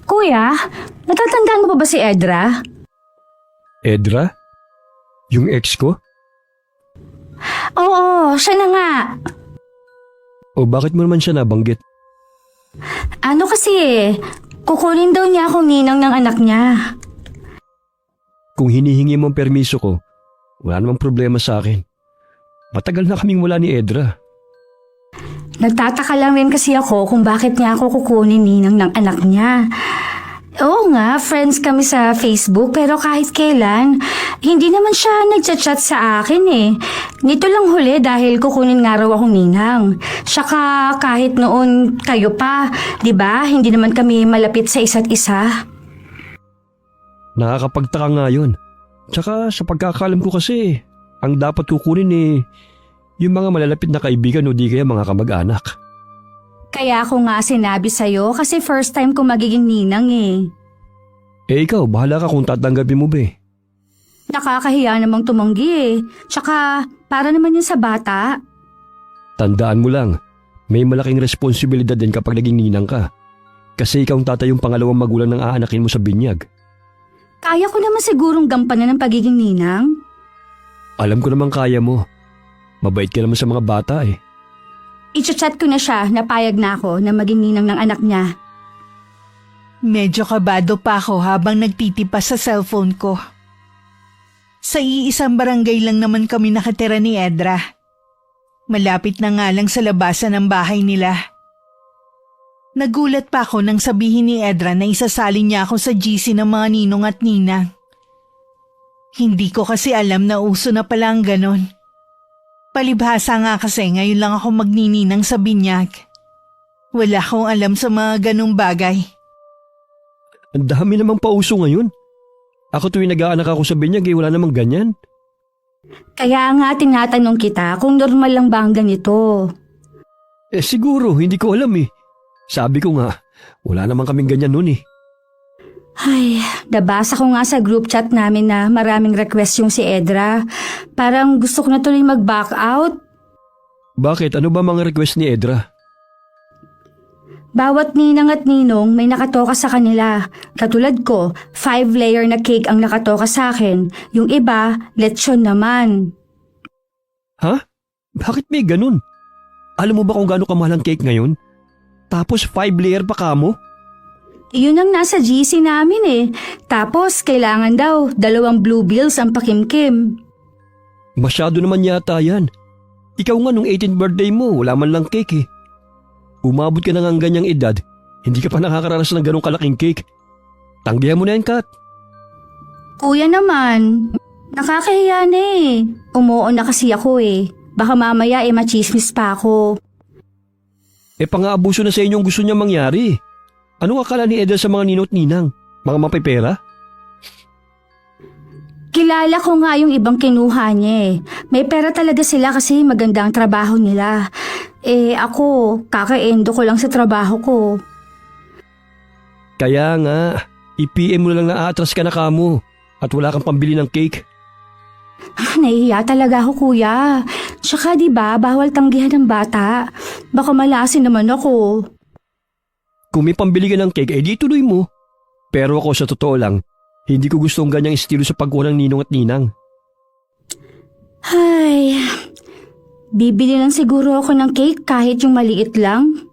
Kuya, natatandaan mo pa ba si Edra? Edra? Yung ex ko? Oo, siya na nga. O bakit mo naman siya nabanggit? Ano kasi kukunin daw niya akong ninang ng anak niya. Kung hinihingi mo ang permiso ko, wala namang problema sa akin. Matagal na kaming wala ni Edra. Nagtataka lang rin kasi ako kung bakit niya ako kukunin ninang ng anak niya. Oo nga, friends kami sa Facebook pero kahit kailan, hindi naman siya nagchat-chat sa akin eh. Nito lang huli dahil kukunin nga raw akong ninang. Saka kahit noon kayo pa, di ba? Hindi naman kami malapit sa isa't isa. Nakakapagtaka nga yun. Tsaka sa pagkakalam ko kasi, ang dapat kukunin yung mga malalapit na kaibigan o di kaya mga kamag-anak. Kaya ako nga sinabi sa'yo kasi first time ko magiging ninang eh. Eh ikaw, bahala ka kung tatanggapin mo ba eh. Nakakahiya namang tumanggi eh. Tsaka para naman yun sa bata. Tandaan mo lang, may malaking responsibilidad din kapag naging ninang ka. Kasi ikaw ang tatay yung pangalawang magulang ng aanakin mo sa binyag. Kaya ko naman sigurong gampanan ng pagiging ninang. Alam ko naman kaya mo. Mabait ka naman sa mga bata eh. I-chat ko na siya na payag na ako na maging ninang ng anak niya. Medyo kabado pa ako habang nagtitipas sa cellphone ko. Sa iisang barangay lang naman kami nakatira ni Edra. Malapit na nga lang sa labasan ng bahay nila. Nagulat pa ako nang sabihin ni Edra na isasali niya ako sa GC ng mga ninong at ninang. Hindi ko kasi alam na uso na pala ang ganon. Palibhasa nga kasi ngayon lang ako magnininang sa binyag. Wala akong alam sa mga ganong bagay. Ang dami namang pauso ngayon. Ako tuwing nag-aanak ako sa binyag wala namang ganyan. Kaya nga tinatanong kita kung normal lang ba ang ganito. Eh siguro, hindi ko alam eh. Sabi ko nga, wala namang kaming ganyan noon eh. Ay, nabasa ko nga sa group chat namin na maraming request yung si Edra. Parang gusto ko na tuloy mag-back out. Bakit? Ano ba mga request ni Edra? Bawat ninang at ninong may nakatoka sa kanila. Katulad ko, 5-layer na cake ang nakatoka sa akin. Yung iba, lechon naman. Ha? Bakit may ganun? Alam mo ba kung gaano kamahal ang cake ngayon? Tapos 5-layer pa kamo? Yun ang nasa GC namin eh. Tapos kailangan daw 2 blue bills ang pakimkim. Masyado naman yata yan. Ikaw nga nung 18th birthday mo, wala man lang cake eh. Umabot ka na nga ang ganyang edad, hindi ka pa nakakaranas ng ganong kalaking cake. Tanggihan mo na yan, Kat. Kuya naman, nakakahiya na eh. Umuon na kasi ako eh. Baka mamaya machismis pa ako. Eh pang-aabuso na sa inyo ang gusto niya mangyari. Ano akala ni Edel sa mga ninot ninang? Mga mapipera? Kilala ko nga yung ibang kinuha niya eh. May pera talaga sila kasi maganda ang trabaho nila. Eh ako, kaka-endo ko lang sa trabaho ko. Kaya nga, i-PM mo na lang na aatras ka na kamo at wala kang pambili ng cake. Nahihiya talaga ako kuya. Tsaka diba, bawal tanggihan ng bata. Baka malasin naman ako. Kung may pambili ka ng cake, di tuloy mo. Pero ako sa totoo lang, hindi ko gusto ang ganyang estilo sa pagkuha ng ninong at ninang. Ay, bibili lang siguro ako ng cake kahit yung maliit lang.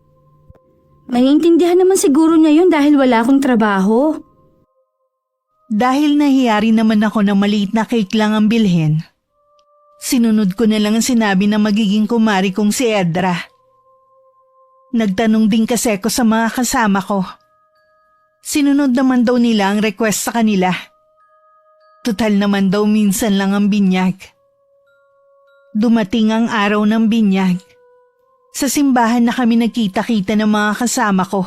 Maiintindihan naman siguro niya yun dahil wala akong trabaho. Dahil nahiyari naman ako na maliit na cake lang ang bilhin, sinunod ko na lang ang sinabi na magiging kumari kong si Edra. Nagtanong din kasi ako sa mga kasama ko. Sinunod naman daw nila ang request sa kanila. Tutal naman daw minsan lang ang binyag. Dumating ang araw ng binyag. Sa simbahan na kami nagkita-kita ng mga kasama ko.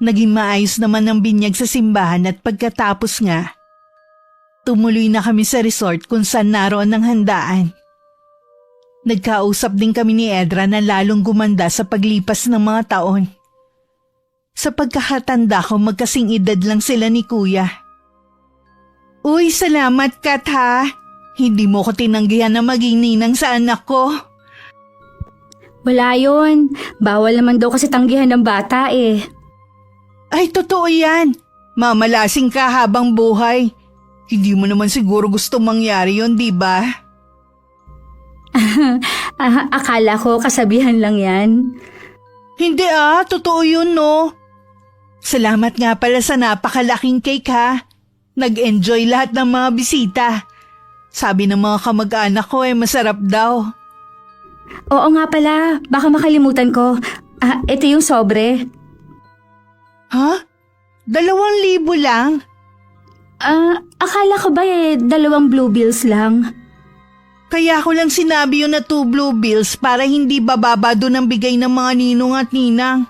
Naging maayos naman ang binyag sa simbahan at pagkatapos nga, tumuloy na kami sa resort kung saan naroon ang handaan. Nagkausap din kami ni Edra na lalong gumanda sa paglipas ng mga taon. Sa pagkakatanda ko, magkasing edad lang sila ni Kuya. Uy, salamat Kat ha. Hindi mo ko tinanggihan na maging ninang sa anak ko. Wala yun. Bawal naman daw kasi tanggihan ng bata eh. Ay, totoo yan. Mamalasing ka habang buhay. Hindi mo naman siguro gusto mangyari yon, di ba? Akala ko kasabihan lang yan. Hindi totoo yun no. Salamat nga pala sa napakalaking cake ha. Nag-enjoy lahat ng mga bisita. Sabi ng mga kamag-anak ko masarap daw. Oo nga pala, baka makalimutan ko. Ito yung sobre. Ha? 2,000 lang? Akala ko ba 2 blue bills lang? Kaya ko lang sinabi yun na 2 blue bills para hindi bababa doon ang bigay ng mga ninong at ninang.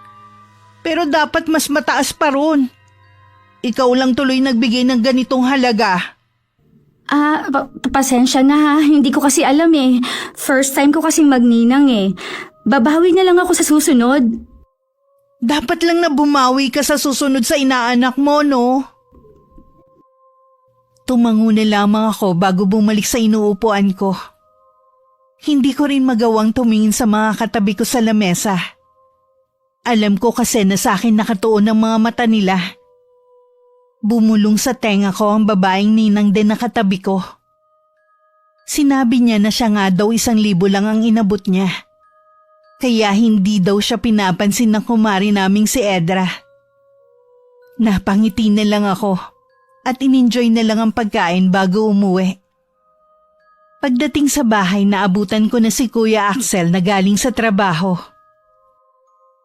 Pero dapat mas mataas pa ron. Ikaw lang tuloy nagbigay ng ganitong halaga. Pasensya na ha. Hindi ko kasi alam eh. First time ko kasing magninang eh. Babawi na lang ako sa susunod. Dapat lang na bumawi ka sa susunod sa inaanak mo, no? Tumango na lamang ako bago bumalik sa inuupuan ko. Hindi ko rin magawang tumingin sa mga katabi ko sa lamesa. Alam ko kasi na sa akin nakatuon ang mga mata nila. Bumulong sa tenga ko ang babaeng ninang din na katabi ko. Sinabi niya na siya nga daw 1,000 lang ang inabot niya. Kaya hindi daw siya pinapansin ng kumari naming si Edra. Napangiti na lang ako at in-enjoy na lang ang pagkain bago umuwi. Pagdating sa bahay, naabutan ko na si Kuya Axel na galing sa trabaho.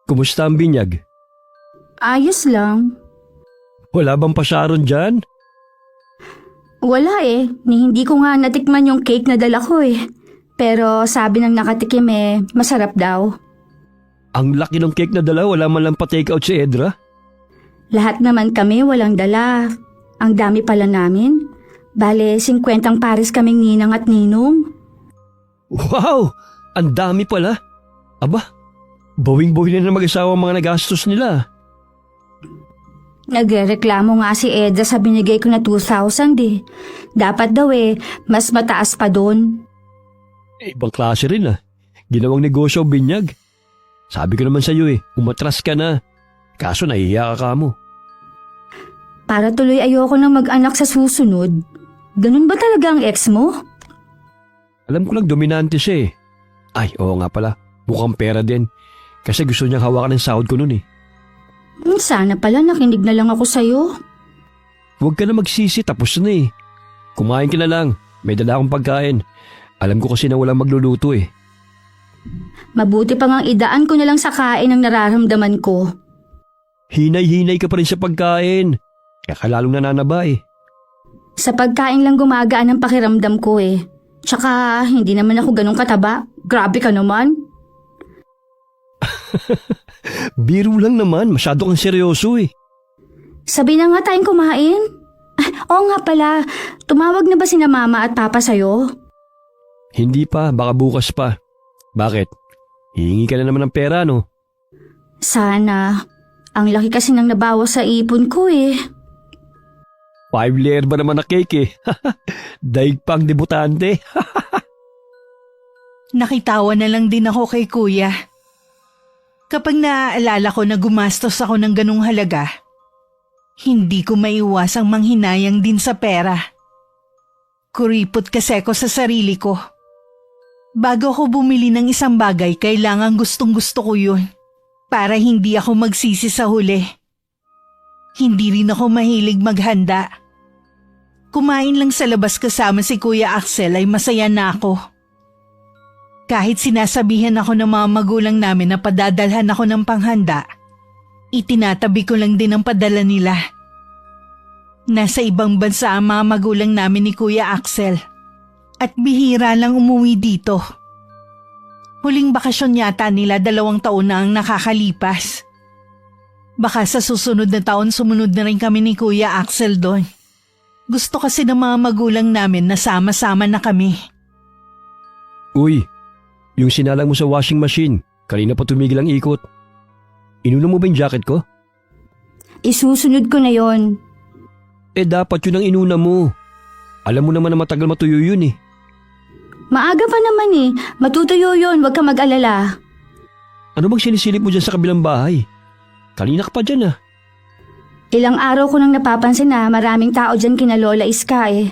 Kumusta ang binyag? Ayos lang. Wala bang pasyaron dyan? Wala eh. Hindi ko nga natikman yung cake na dala ko eh. Pero sabi ng nakatikim masarap daw. Ang laki ng cake na dala, wala man lang pa-take out si Edra? Lahat naman kami walang dala. Ang dami pala namin. Bale, 50 pares kaming ninang at ninong. Wow! Ang dami pala. Aba, bawing-bawin na mag-asawa ang mga nagastos nila. Nagrereklamo nga si Edra sa binigay ko na 2,000 eh. Dapat daw mas mataas pa doon. Ibang klase rin Ginawang negosyo ang binyag. Sabi ko naman sa iyo umatras ka na. Kaso nahihiya ka mo. Para tuloy ayoko nang mag-anak sa susunod. Ganun ba talaga ang ex mo? Alam ko lang dominante siya Ay, oo nga pala. Mukhang pera din. Kasi gusto niyang hawakan ng sahod ko nun Sana pala nakinig na lang ako sa'yo. Huwag ka na magsisi, tapos na Kumain ka na lang. May dala akong pagkain. Alam ko kasi na walang magluluto Mabuti pa ngang idaan ko na lang sa kain ang nararamdaman ko. Hinay-hinay ka pa rin sa pagkain. Kaya ka lalong nananaba Sa pagkain lang gumagaan ang pakiramdam ko Tsaka hindi naman ako ganun kataba. Grabe ka naman. Biro lang naman, masyado kang seryoso Sabi na nga tayong kumain. Oo nga pala, tumawag na ba sina mama at papa sa'yo? Hindi pa, baka bukas pa. Bakit? Hihingi ka na naman ng pera, no? Sana. Ang laki kasi nang nabawas sa ipon ko 5 layer ba naman na cake Daig pang debutante. Nakitawa na lang din ako kay Kuya. Kapag naaalala ko na gumastos ako ng ganung halaga, hindi ko maiwasang manghinayang din sa pera. Kuripot kasi ako sa sarili ko. Bago ako bumili ng isang bagay, kailangan gustong-gusto ko yun para hindi ako magsisi sa huli. Hindi rin ako mahilig maghanda. Kumain lang sa labas kasama si Kuya Axel ay masaya na ako. Kahit sinasabihan ako ng mga magulang namin na padadalhan ako ng panghanda, itinatabi ko lang din ang padala nila. Nasa ibang bansa ang mga magulang namin ni Kuya Axel at bihira lang umuwi dito. Huling bakasyon yata nila 2 taon na ang nakakalipas. Baka sa susunod na taon sumunod na rin kami ni Kuya Axel doon. Gusto kasi ng mga magulang namin na sama-sama na kami. Uy, yung sinalang mo sa washing machine, kanina pa tumigil ang ikot. Inunom mo ba yung jacket ko? Isusunod ko na yon. Dapat yun ang inuna mo. Alam mo naman na matagal matuyo yun Maaga pa naman Matutuyo yon, wag ka mag-alala. Ano bang sinisilip mo dyan sa kabilang bahay? Kanina ka pa dyan Ilang araw ko nang napapansin na maraming tao dyan kina Lola Iska eh.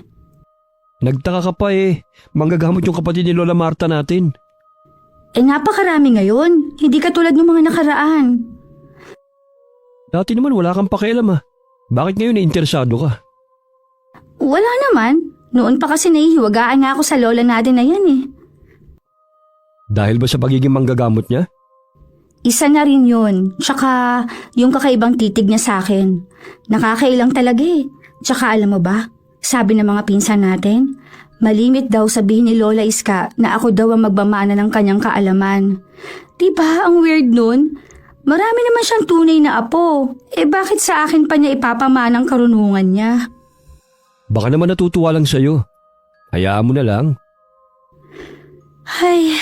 Nagtaka ka pa eh. Manggagamot yung kapatid ni Lola Marta natin. Napakarami ngayon. Hindi katulad ng mga nakaraan. Dati naman wala kang pakialam ah. Bakit ngayon interesado ka? Wala naman. Noon pa kasi nahihiwagaan nga ako sa lola natin na yan eh. Dahil ba sa pagiging manggagamot niya? Isa na rin yun. Tsaka yung kakaibang titig niya sa akin. Nakakailang talaga eh. Tsaka alam mo ba, sabi ng mga pinsan natin, malimit daw sabihin ni Lola Iska na ako daw ang magmamana ng kanyang kaalaman. Diba ang weird nun? Marami naman siyang tunay na apo. Bakit sa akin pa niya ipapamana ang karunungan niya? Baka naman natutuwa lang sa'yo. Hayaan mo na lang. Ay,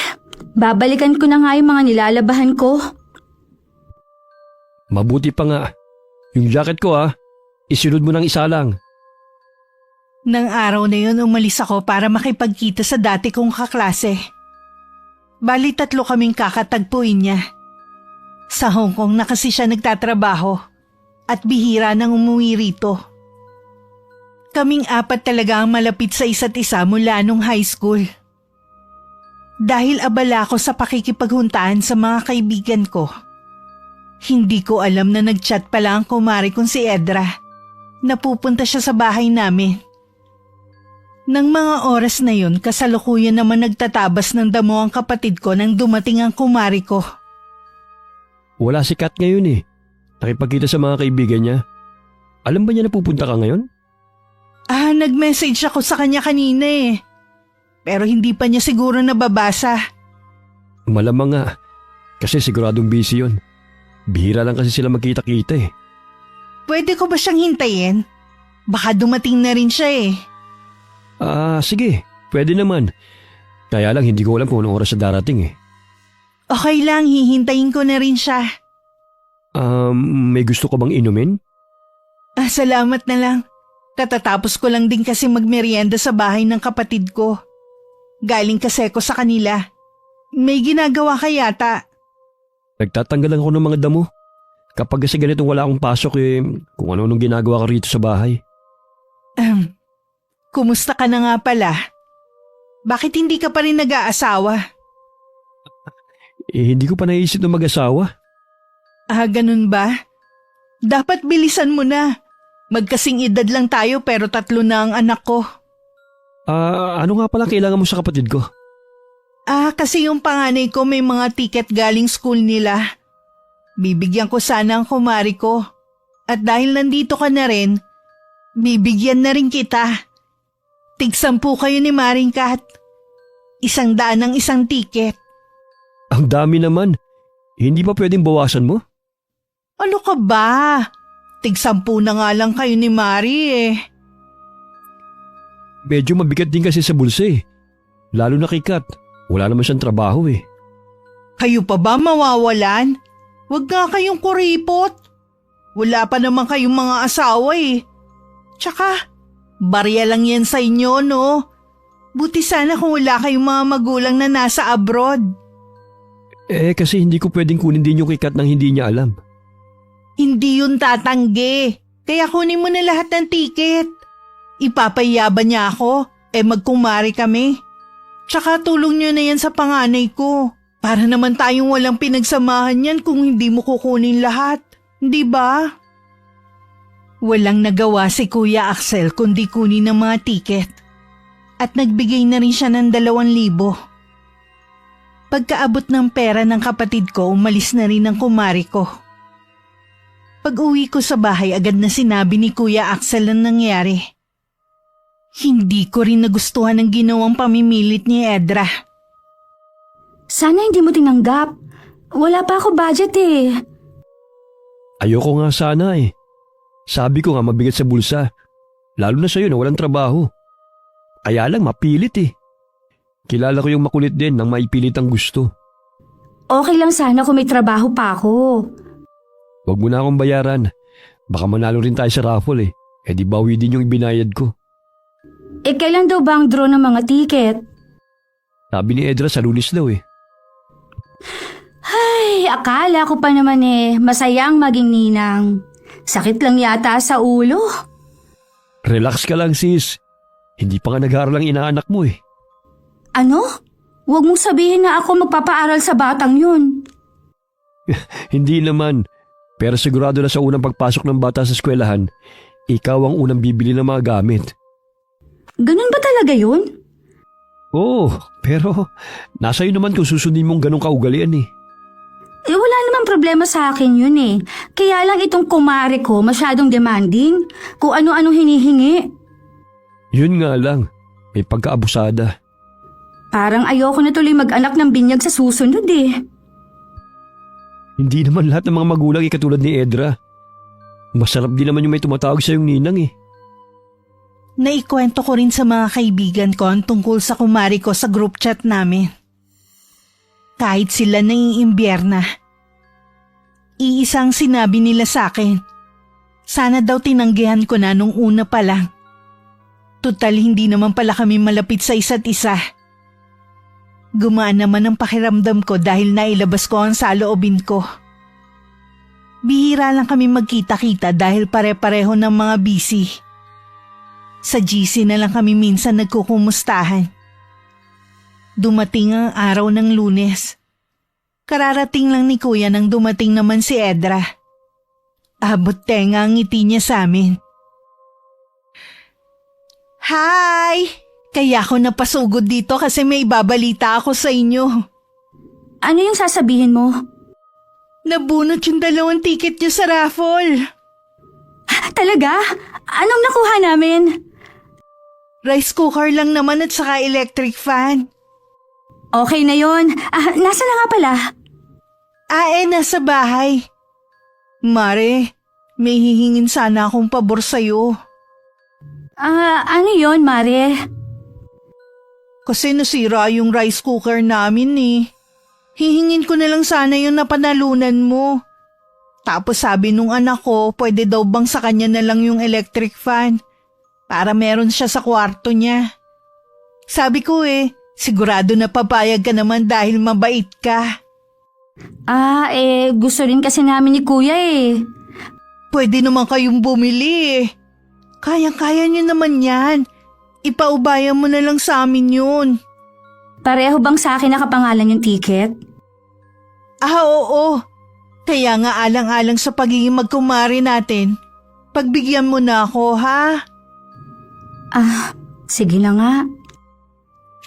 babalikan ko na nga yung mga nilalabahan ko. Mabuti pa nga. Yung jacket ko isunod mo ng isa lang. Nang araw na yun, umalis ako para makipagkita sa dati kong kaklase. Bali 3 kaming kakatagpuin niya. Sa Hong Kong na kasi siya nagtatrabaho at bihira nang umuwi rito. Kaming 4 talaga ang malapit sa isa't isa mula nung high school. Dahil abala ako sa pakikipaghuntahan sa mga kaibigan ko, hindi ko alam na nagchat pala ang kumari kong si Edra. Napupunta siya sa bahay namin. Nang mga oras na yun, kasalukuyan naman nagtatabas ng damo ang kapatid ko nang dumating ang kumari ko. Wala si Kat ngayon eh. Nakipagkita sa mga kaibigan niya. Alam ba niya na pupunta ka ngayon? Nag-message ako sa kanya kanina eh. Pero hindi pa niya siguro nababasa. Malamang nga. Kasi siguradong busy yun. Bihira lang kasi sila magkita-kita eh. Pwede ko ba siyang hintayin? Baka dumating na rin siya eh. Sige. Pwede naman. Kaya lang hindi ko alam kung anong oras siya darating eh. Okay lang, hihintayin ko na rin siya. May gusto ka bang inumin? Salamat na lang. Katatapos ko lang din kasi magmerienda sa bahay ng kapatid ko. Galing kasi ko sa kanila. May ginagawa ka yata. Nagtatanggal lang ako ng mga damo. Kapag kasi ganitong wala akong pasok kung ano-anong ginagawa ka rito sa bahay. Kumusta ka na nga pala? Bakit hindi ka pa rin nag-aasawa? Hindi ko pa naisip na mag-asawa. Ganun ba? Dapat bilisan mo na. Magkasing edad lang tayo pero 3 na ang anak ko. Ano nga pala kailangan mo sa kapatid ko? Kasi yung panganay ko may mga ticket galing school nila. Bibigyan ko sana ang kumari ko. At dahil nandito ka na rin, bibigyan na rin kita. Tig-10 kayo ni Maring Kat. 100 ang isang ticket. Ang dami naman. Hindi pa pwedeng bawasan mo? Ano ka ba? Tig-10 na nga lang kayo ni Mari eh. Medyo mabigat din kasi sa bulsa eh. Lalo na kay Kat. Wala naman siyang trabaho eh. Kayo pa ba mawawalan? Huwag nga kayong kuripot. Wala pa naman kayong mga asawa eh. Tsaka, barya lang yan sa inyo no? Buti sana kung wala kayong mga magulang na nasa abroad. Kasi hindi ko pwedeng kunin din yung kay Kat nang hindi niya alam. Hindi yun tatanggi. Kaya kunin mo na lahat ng tiket. Ipapayaban niya ako, magkumari kami. Tsaka tulong niyo na yan sa panganay ko. Para naman tayong walang pinagsamahan yan kung hindi mo kukunin lahat. Di ba? Walang nagawa si Kuya Axel kundi kunin ng mga tiket. At nagbigay na rin siya ng 2,000. Pagkaabot ng pera ng kapatid ko, umalis na rin ang kumari ko. Pag-uwi ko sa bahay, agad na sinabi ni Kuya Axel ang nangyari. Hindi ko rin nagustuhan ang ginawang pamimilit ni Edra. Sana hindi mo tinanggap. Wala pa ako budget eh. Ayoko nga sana eh. Sabi ko nga mabigat sa bulsa. Lalo na sa'yo na walang trabaho. Kaya lang mapilit eh. Kilala ko yung makulit din nang maipilit ang gusto. Okay lang sana kung may trabaho pa ako. Huwag mo na akong bayaran. Baka manalo rin tayo sa raffle eh. Di bawi din yung ibinayad ko. Kailan daw ba ang draw ng mga tiket? Sabi ni Edra sa Lunes daw eh. Ay, akala ko pa naman masayang maging ninang. Sakit lang yata sa ulo. Relax ka lang sis. Hindi pa nga nag-aaral ang inaanak mo eh. Ano? Huwag mong sabihin na ako magpapaaral sa batang yun. Hindi naman. Pero sigurado na sa unang pagpasok ng bata sa eskwelahan, ikaw ang unang bibili ng mga gamit. Ganun ba talaga yun? Oo, pero nasa iyo naman kung susundin mong ganong kaugalian eh. Wala namang problema sa akin yun eh. Kaya lang itong kumare ko masyadong demanding. Kung ano-ano hinihingi. Yun nga lang, may pagkaabusada. Parang ayoko na tuloy mag-anak ng binyag sa susunod eh. Hindi naman lahat ng mga magulang ay katulad ni Edra. Masarap din naman yung may tumatawag sa yung ninang eh. Naikwento ko rin sa mga kaibigan ko ang tungkol sa kumari ko sa group chat namin. Kahit sila naiimbierna. Iisang sinabi nila sa akin. Sana daw tinanggihan ko na nung una pa lang. Tutal hindi naman pala kami malapit sa isa't isa. Gumaan naman ang pakiramdam ko dahil nailabas ko ang saloobin ko. Bihira lang kami magkita-kita dahil pare-pareho ng mga busy. Sa GC na lang kami minsan nagkukumustahan. Dumating ang araw ng Lunes. Kararating lang ni Kuya nang dumating naman si Edra. Abot tenga ang ngiti niya sa amin. Hi! Kaya ako napasugod dito kasi may ibabalita ako sa inyo. Ano yung sasabihin mo? Nabunot yung 2 ticket niyo sa raffle. Talaga? Anong nakuha namin? Rice cooker lang naman at saka electric fan. Okay na yon. Nasa na nga pala? Nasa bahay. Mare, may hihingin sana akong pabor sa'yo. Ano yon, Mare? Kasi nasira yung rice cooker namin eh. Hihingin ko na lang sana yung napanalunan mo. Tapos sabi nung anak ko, pwede daw bang sa kanya na lang yung electric fan para meron siya sa kwarto niya. Sabi ko sigurado na papayag ka naman dahil mabait ka. Gusto rin kasi namin ni Kuya eh. Pwede naman kayong bumili eh. Kayang-kaya niyo naman yan. Ipaubayan mo na lang sa amin yun. Pareho bang sa akin nakapangalan yung ticket? Oo. Kaya nga alang-alang sa pagiging magkumari natin, pagbigyan mo na ako, ha? Sige na nga.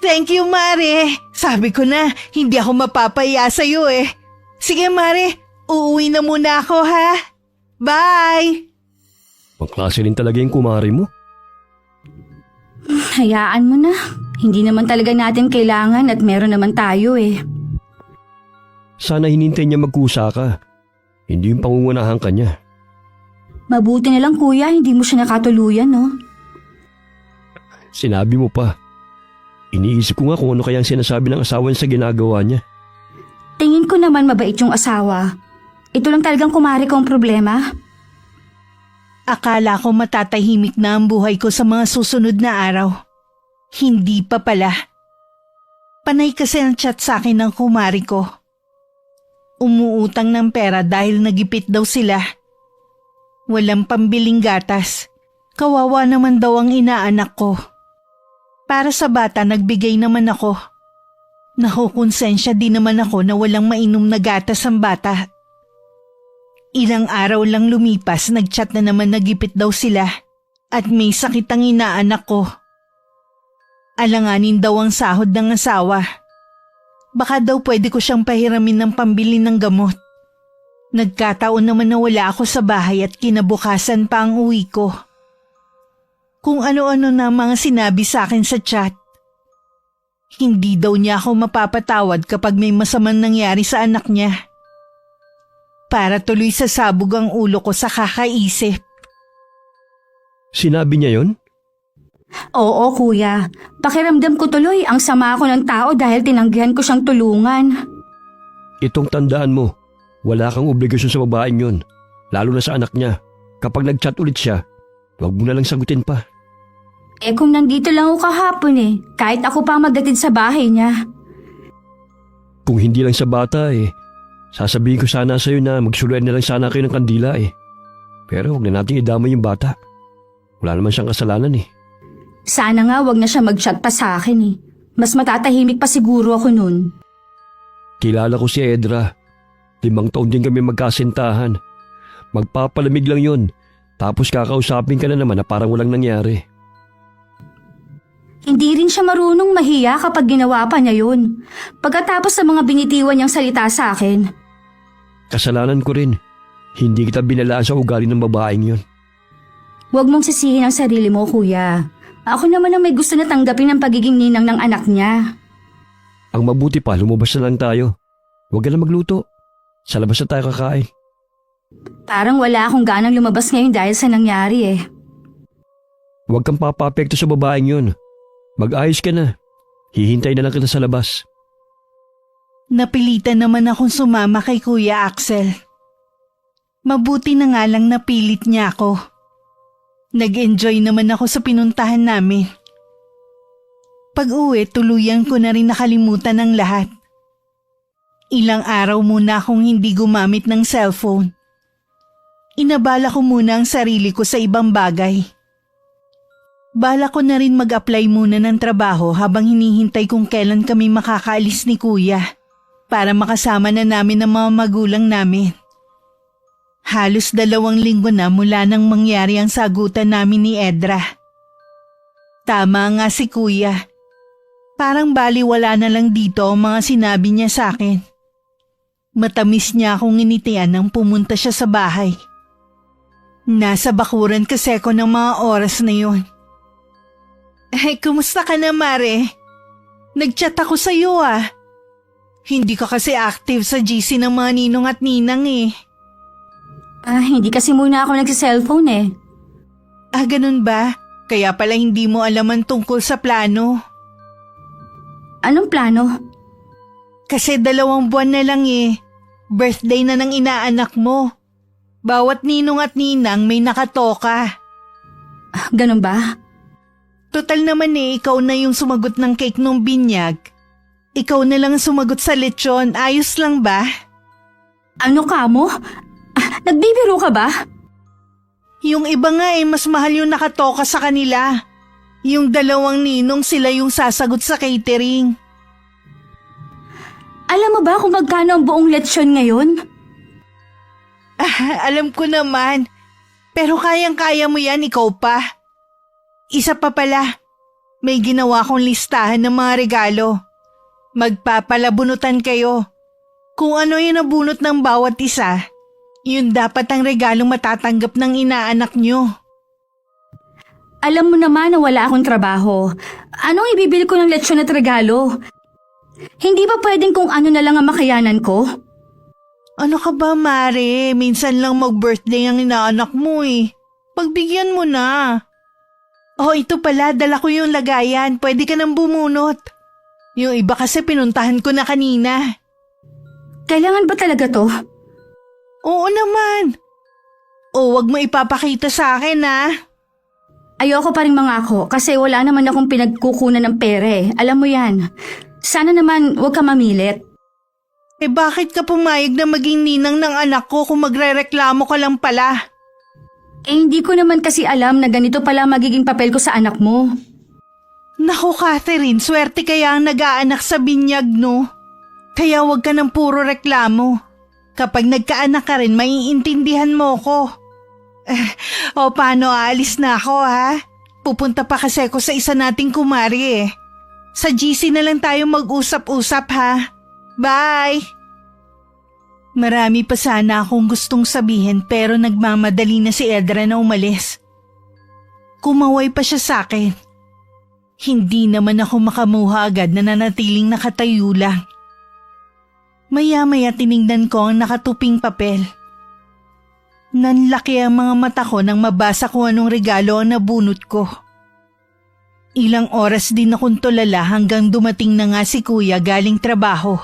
Thank you, Mare. Sabi ko na, hindi ako mapapaya sa'yo eh. Sige, Mare, uuwi na muna ako, ha? Bye! Pangklase rin talaga yung kumari mo. Hayaan mo na. Hindi naman talaga natin kailangan at meron naman tayo eh. Sana hinintay niya magkusa ka. Hindi yung pangungunahan ka niya. Mabuti na lang Kuya, hindi mo siya nakatuluyan, no? Sinabi mo pa. Iniisip ko nga kung ano kayang sinasabi ng asawa niya sa ginagawa niya. Tingin ko naman mabait yung asawa. Ito lang talagang kumari ko ang problema. Akala ko matatahimik na ang buhay ko sa mga susunod na araw. Hindi pa pala. Panay kasi ang chat sa akin ng kumari ko. Umuutang ng pera dahil nagipit daw sila. Walang pambiling gatas. Kawawa naman daw ang inaanak ko. Para sa bata nagbigay naman ako. Nakukonsensya din naman ako na walang mainom na gatas ang bata. Ilang araw lang lumipas, nagchat na naman nagipit daw sila at may sakit ang inaanak ko. Alanganin daw ang sahod ng asawa. Baka daw pwede ko siyang pahiramin ng pambili ng gamot. Nagkataon naman na wala ako sa bahay at kinabukasan pa ang uwi ko. Kung ano-ano na mga sinabi sa akin sa chat. Hindi daw niya ako mapapatawad kapag may masamang nangyari sa anak niya. Para tuloy sa sabog ang ulo ko sa kakaisip. Sinabi niya yon? Oo, Kuya. Pakiramdam ko tuloy ang sama ako ng tao dahil tinanggihan ko siyang tulungan. Itong tandaan mo, wala kang obligasyon sa babaeng yon, lalo na sa anak niya. Kapag nag-chat ulit siya, huwag mo na lang sagutin pa. Kung nandito lang ako kahapon kahit ako pa magdatid sa bahay niya. Kung hindi lang sa bata sasabihin ko sana sa'yo na magsuluyan na lang sana kayo ng kandila Pero huwag na natin idamay yung bata. Wala naman siyang kasalanan eh. Sana nga wag na siya mag-chat pa sa akin eh. Mas matatahimik pa siguro ako nun. Kilala ko si Edra. 5 taon din kami magkasintahan. Magpapalamig lang yon. Tapos kakausapin ka na naman na parang walang nangyari. Hindi rin siya marunong mahiya kapag ginawa pa niya yun. Pagkatapos sa mga binitiwan niyang salita sa akin. Kasalanan ko rin. Hindi kita binalaan sa ugali ng babaeng yon. Huwag mong sisihin ang sarili mo, kuya. Ako naman ang may gusto na tanggapin ang pagiging ninang ng anak niya. Ang mabuti pa, lumabas na lang tayo. Huwag ka na magluto. Sa labas na tayo kakain. Parang wala akong ganang lumabas ngayon dahil sa nangyari eh. Huwag kang papapekto sa babaeng yun. Mag-ayos ka na. Hihintay na lang kita sa labas. Napilitan naman akong sumama kay Kuya Axel. Mabuti na nga lang napilit niya ako. Nag-enjoy naman ako sa pinuntahan namin. Pag-uwi, tuluyan ko na rin nakalimutan ang lahat. Ilang araw muna akong hindi gumamit ng cellphone. Inabala ko muna ang sarili ko sa ibang bagay. Bala ko na rin mag-apply muna ng trabaho habang hinihintay kung kailan kami makakaalis ni Kuya para makasama na namin ang mga magulang namin. Halos 2 linggo na mula nang mangyari ang sagutan namin ni Edra. Tama nga si Kuya. Parang baliwala na lang dito ang mga sinabi niya sa akin. Matamis niya akong initian nang pumunta siya sa bahay. Nasa bakuran kasi ako ng mga oras na yun. Kumusta ka na, Mare? Nag-chat ako sa iyo ah. Hindi ka kasi active sa GC ng mga ninong at ninang eh. Hindi kasi muna ako nagsi-cellphone eh. Ganun ba? Kaya pala hindi mo alaman tungkol sa plano. Anong plano? Kasi 2 buwan na lang eh. Birthday na ng inaanak mo. Bawat ninong at ninang may nakatoka. Ganun ba? Total naman eh, ikaw na yung sumagot ng cake nung binyag. Ikaw na lang sumagot sa lechon, ayos lang ba? Ano ka mo? Nagbibiro ka ba? Yung iba nga eh, mas mahal yung nakatoka sa kanila. Yung 2 ninong sila yung sasagot sa catering. Alam mo ba kung magkano ang buong lechon ngayon? Alam ko naman. Pero kayang-kaya mo yan, ikaw pa. Isa pa pala, may ginawa kong listahan ng mga regalo. Magpapalabunutan kayo. Kung ano yung nabunot ng bawat isa, yun dapat ang regalong matatanggap ng inaanak nyo. Alam mo naman na wala akong trabaho. Anong ibibili ko ng lechon at regalo? Hindi ba pwedeng kung ano na lang ang makayanan ko? Ano ka ba, Mare? Minsan lang mag-birthday ang inaanak mo eh. Pagbigyan mo na. Oh, ito pala, dala ko yung lagayan. Pwede ka nang bumunot. Yung iba kasi pinuntahan ko na kanina. Kailangan ba talaga to? Oo naman. O, wag mo ipapakita sa akin ha. Ayoko pa rin mangako kasi wala naman akong pinagkukunan ng pere. Alam mo yan. Sana naman huwag ka mamilit. Bakit ka pumayag na maging ninang ng anak ko kung magrereklamo ka lang pala? Hindi ko naman kasi alam na ganito pala magiging papel ko sa anak mo. Naku, Catherine, swerte kaya ang nag-aanak sa binyag, no? Kaya wag ka ng puro reklamo. Kapag nagkaanak ka rin, maiintindihan mo ko. O paano, aalis na ako ha? Pupunta pa kasi ako sa isa nating kumari eh. Sa GC na lang tayo mag-usap-usap ha. Bye! Marami pa sana akong gustong sabihin pero nagmamadali na si Edra na umalis. Kumaway pa siya sa akin. Hindi naman ako makamuha agad na nanatiling nakatayo lang. Maya-maya tiningnan ko ang nakatuping papel. Nanlaki ang mga mata ko nang mabasa kung anong regalo ang nabunot ko. Ilang oras din akong tulala hanggang dumating na nga si Kuya galing trabaho.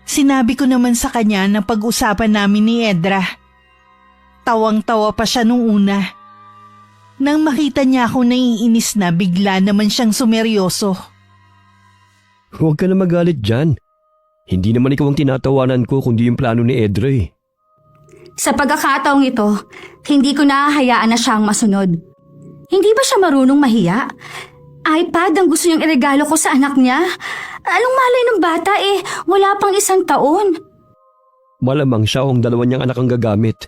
Sinabi ko naman sa kanya na pag-usapan namin ni Edra. Tawang-tawa pa siya nung una. Nang makita niya akong naiinis na, bigla naman siyang sumeryoso. Huwag ka na magalit dyan. Hindi naman ikaw ang tinatawanan ko kundi yung plano ni Edra eh. Sa pagkakataong ito, Hindi ko nahahayaan na siyang masunod. Hindi ba siya marunong mahiya? iPad ang gusto niyang iregalo ko sa anak niya? Anong malay ng bata wala pang 1 taon. Malamang siya o ang 2 niyang anak ang gagamit.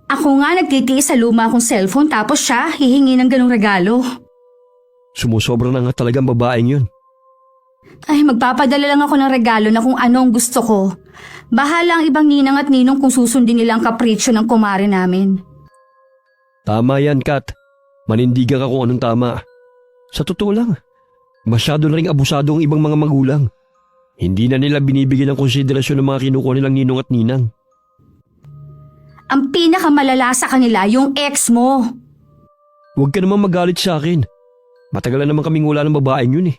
Ako nga nagtitiis sa luma kong cellphone tapos siya hihingi ng ganong regalo. Sumusobra na nga talagang babaeng yun. Ay, magpapadala lang ako ng regalo na kung ano ang gusto ko. Bahala ang ibang ninang at ninong kung susundin nila ang kapritsyo ng kumare namin. Tama yan, Kat. Manindigan ka kung anong tama. Sa totoo lang, masyado na ring abusado ang ibang mga magulang. Hindi na nila binibigyan ng konsiderasyon ng mga kinukuha nilang ninong at ninang. Ang pinakamalala sa kanila yung ex mo. Huwag ka naman magalit sa akin. Matagal na naman kaming wala ng babaeng yun eh.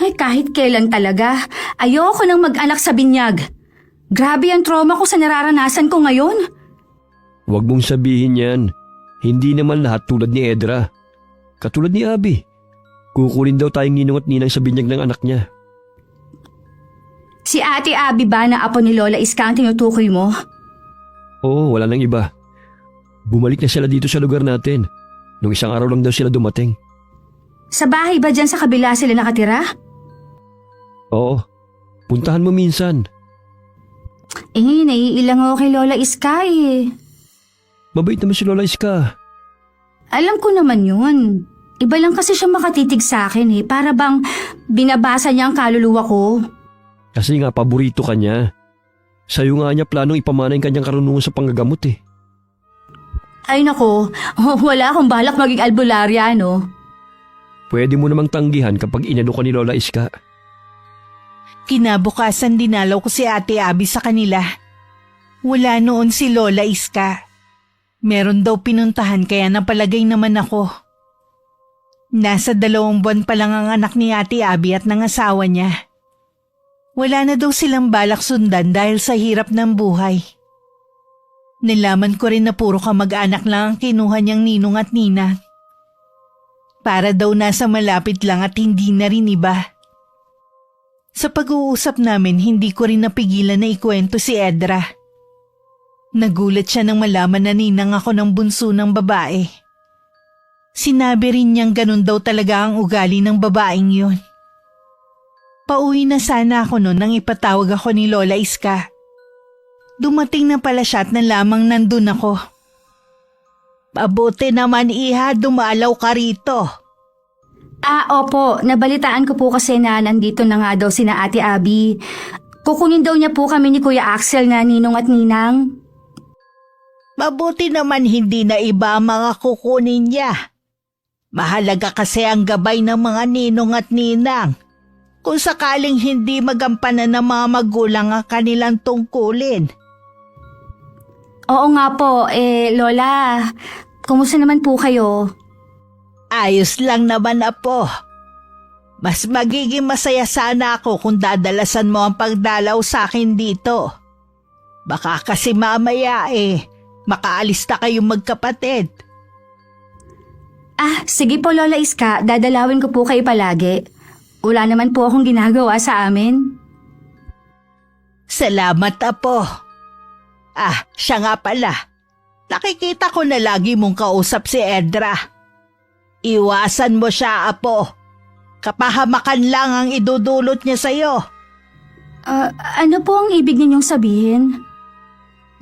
Ay, kahit kailan talaga. Ayoko nang mag-anak sa binyag. Grabe ang trauma ko sa nararanasan ko ngayon. Huwag mong sabihin yan. Hindi naman lahat tulad ni Edra. Katulad ni Abby. Kukunin daw tayong ninong at ninang sa binyag ng anak niya. Si Ate Abby ba na apo ni Lola Iska ang tinutukoy mo? Oo, wala nang iba. Bumalik na sila dito sa lugar natin. Nung 1 araw lang daw sila dumating. Sa bahay ba dyan sa kabila sila nakatira? Oo, puntahan mo minsan. Naiilang ako kay Lola Iska Mabait naman si Lola Iska. Alam ko naman yun. Iba lang kasi siya makatitig sa akin para bang binabasa niya ang kaluluwa ko. Kasi nga paborito ka niya. Sa'yo nga niya planong ipamana yung kanyang karunungan sa panggagamot eh. Ay nako, wala akong balak maging albularya Pwede mo namang tanggihan kapag inano ka ni Lola Iska. Kinabukasan dinalaw ko si Ate Abby sa kanila. Wala noon si Lola Iska. Meron daw pinuntahan kaya napalagay naman ako. Nasa 2 buwan pa lang ang anak ni Ate Abby at ng asawa niya. Wala na daw silang balak sundan dahil sa hirap ng buhay. Nalaman ko rin na puro kamag-anak lang ang kinuha niyang ninong at nina. Para daw nasa malapit lang at hindi na rin iba. Sa pag-uusap namin, hindi ko rin napigilan na ikwento si Edra. Nagulat siya nang malaman na ninang ako ng bunso ng babae. Sinabi rin niyang ganun daw talaga ang ugali ng babaeng yun. Pauwi na sana ako noon nang ipatawag ako ni Lola Iska. Dumating na pala siya at lamang nandun ako. Mabuti naman iha, dumalaw ka rito. Opo, nabalitaan ko po kasi na nandito na nga daw sina Ate Abby. Kukunin daw niya po kami ni Kuya Axel na ninong at ninang. Mabuti naman hindi na iba ang mga kukunin niya. Mahalaga kasi ang gabay ng mga ninong at ninang. Kung sakaling hindi magampanan ng mga magulang ang kanilang tungkulin. Oo nga po, Lola, kumusta naman po kayo? Ayos lang naman po. Mas magiging masaya sana ako kung dadalasan mo ang pagdalaw sa akin dito. Baka kasi mamaya makaalis na kayong magkapatid. Sige po Lola Iska, dadalawin ko po kayo palagi. Wala naman po akong ginagawa sa amin. Salamat po. Siya nga pala. Nakikita ko na lagi mong kausap si Edra. Iwasan mo siya, Apo. Kapahamakan lang ang idudulot niya sa'yo. Ano po ang ibig ninyong sabihin?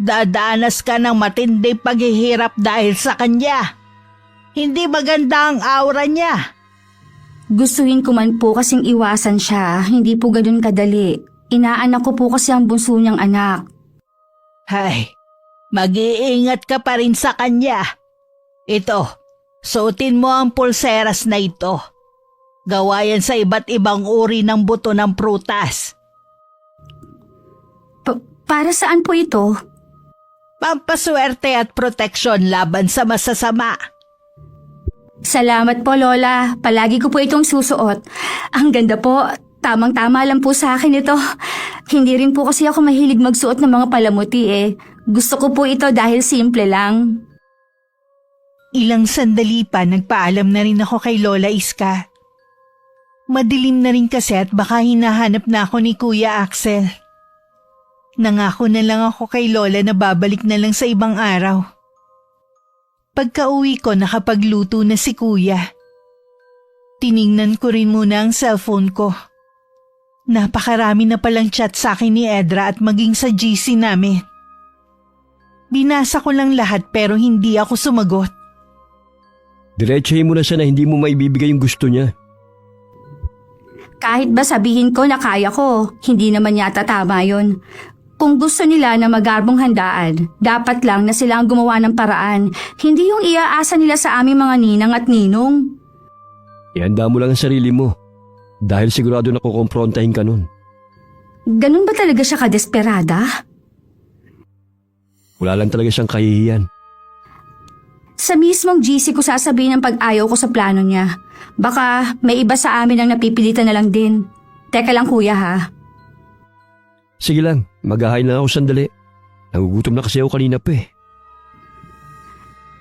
Dadanas ka ng matinding paghihirap dahil sa kanya. Hindi maganda ang aura niya. Gustuhin ko man po kasing iwasan siya, hindi po ganun kadali. Inaanak ko po kasi ang bunso niyang anak. Hay, mag-iingat ka pa rin sa kanya. Ito, suotin mo ang pulseras na ito. Gawa yan sa iba't ibang uri ng buto ng prutas. Para saan po ito? Pampaswerte at proteksyon laban sa masasama. Salamat po Lola, palagi ko po itong susuot. Ang ganda po, tamang-tama lang po sa akin ito. Hindi rin po kasi ako mahilig magsuot ng mga palamuti Gusto ko po ito dahil simple lang. Ilang sandali pa nagpaalam na rin ako kay Lola Iska. Madilim na rin kasi at baka hinahanap na ako ni Kuya Axel. Nangako na lang ako kay Lola na babalik na lang sa ibang araw. Pagka-uwi ko nakapagluto na si kuya. Tiningnan ko rin muna ang cellphone ko. Napakarami na palang chat sa akin ni Edra at maging sa GC namin. Binasa ko lang lahat pero hindi ako sumagot. Diretsahin mo na siya na hindi mo maibibigay yung gusto niya. Kahit ba sabihin ko na kaya ko, hindi naman yata tama yun. Kung gusto nila na magarbong handaan, dapat lang na sila ang gumawa ng paraan, hindi yung iaasa nila sa aming mga ninang at ninong. Ihanda mo lang ang sarili mo. Dahil sigurado na kukomprontahin ka nun. Ganun ba talaga siya kadesperada? Wala lang talaga siyang kahihiyan. Sa mismong GC ko sasabihin ang pag-ayaw ko sa plano niya. Baka may iba sa amin ang napipilitan na lang din. Teka lang kuya ha. Sige lang, maghahain lang ako sandali. Nagugutom na kasi ako kanina pa eh.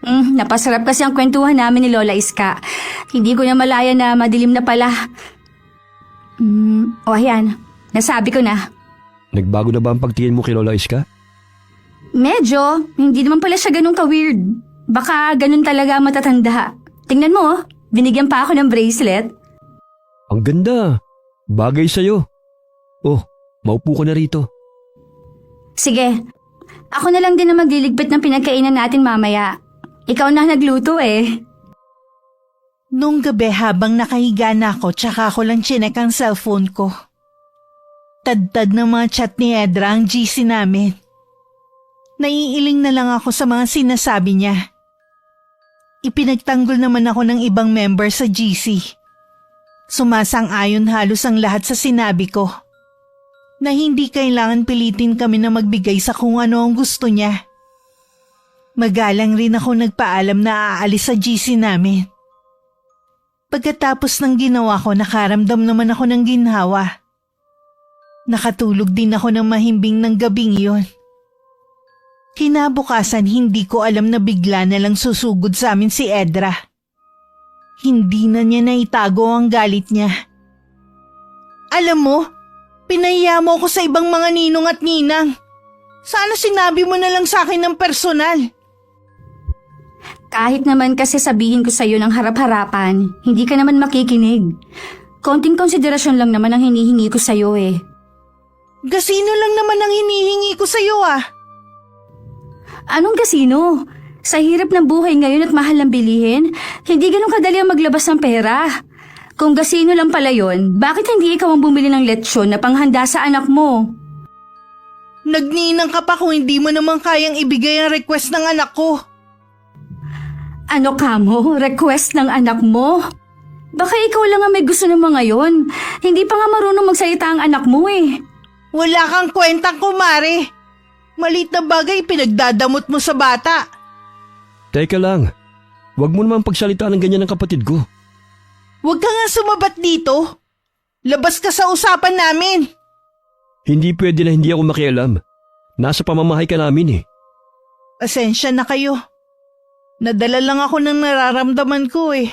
Napasarap kasi ang kwentuhan namin ni Lola Iska. Hindi ko na malaya na madilim na pala. Ayan, nasabi ko na. Nagbago na ba ang pagtingin mo kay Lola Iska? Medyo, hindi naman pala siya ganun ka-weird. Baka ganun talaga ang matatanda. Tingnan mo, binigyan pa ako ng bracelet. Ang ganda. Bagay sa'yo. Oh, maupo ka na rito. Sige, ako na lang din na magliligpit ng pinagkainan natin mamaya. Ikaw na nagluto eh. Nung gabi habang nakahiga na ako tsaka ako lang chinek ang cellphone ko. Tad-tad ng mga chat ni Edra ang GC namin. Naiiling na lang ako sa mga sinasabi niya. Ipinagtanggol naman ako ng ibang member sa GC. Sumasang-ayon halos ang lahat sa sinabi ko. Na hindi kailangan pilitin kami na magbigay sa kung ano ang gusto niya. Magalang rin ako nagpaalam na aalis sa GC namin. Pagkatapos ng ginawa ko, nakaramdam naman ako ng ginhawa. Nakatulog din ako ng mahimbing ng gabing iyon. Kinabukasan hindi ko alam na bigla na lang susugod sa amin si Edra. Hindi na niya naitago ang galit niya. Alam mo, pinahiya mo ako sa ibang mga ninong at ninang. Sana sinabi mo na lang sa akin ng personal. Kahit naman kasi sabihin ko sa'yo ng harap-harapan, hindi ka naman makikinig. Konting konsiderasyon lang naman ang hinihingi ko sa'yo eh. Gasino lang naman ang hinihingi ko sa'yo ah. Anong kasino? Sa hirap ng buhay ngayon at mahal ng bilihin, hindi ganun kadali ang maglabas ng pera. Kung gasino lang pala yon, bakit hindi ikaw ang bumili ng lechon na panghanda sa anak mo? Nagninang ka pa kung hindi mo naman kayang ibigay ang request ng anak ko. Ano ka mo? Request ng anak mo? Baka ikaw lang ang may gusto ng mga yon. Hindi pa nga marunong magsalita ang anak mo eh. Wala kang kwentang kumare. Maliit na bagay pinagdadamot mo sa bata. Teka lang. Huwag mo naman pagsalita ng ganyan ng kapatid ko. Huwag ka nga sumabat dito. Labas ka sa usapan namin. Hindi pwede na hindi ako makialam. Nasa pamamahay ka namin eh. Pasensya na kayo. Nadala lang ako ng nararamdaman ko eh.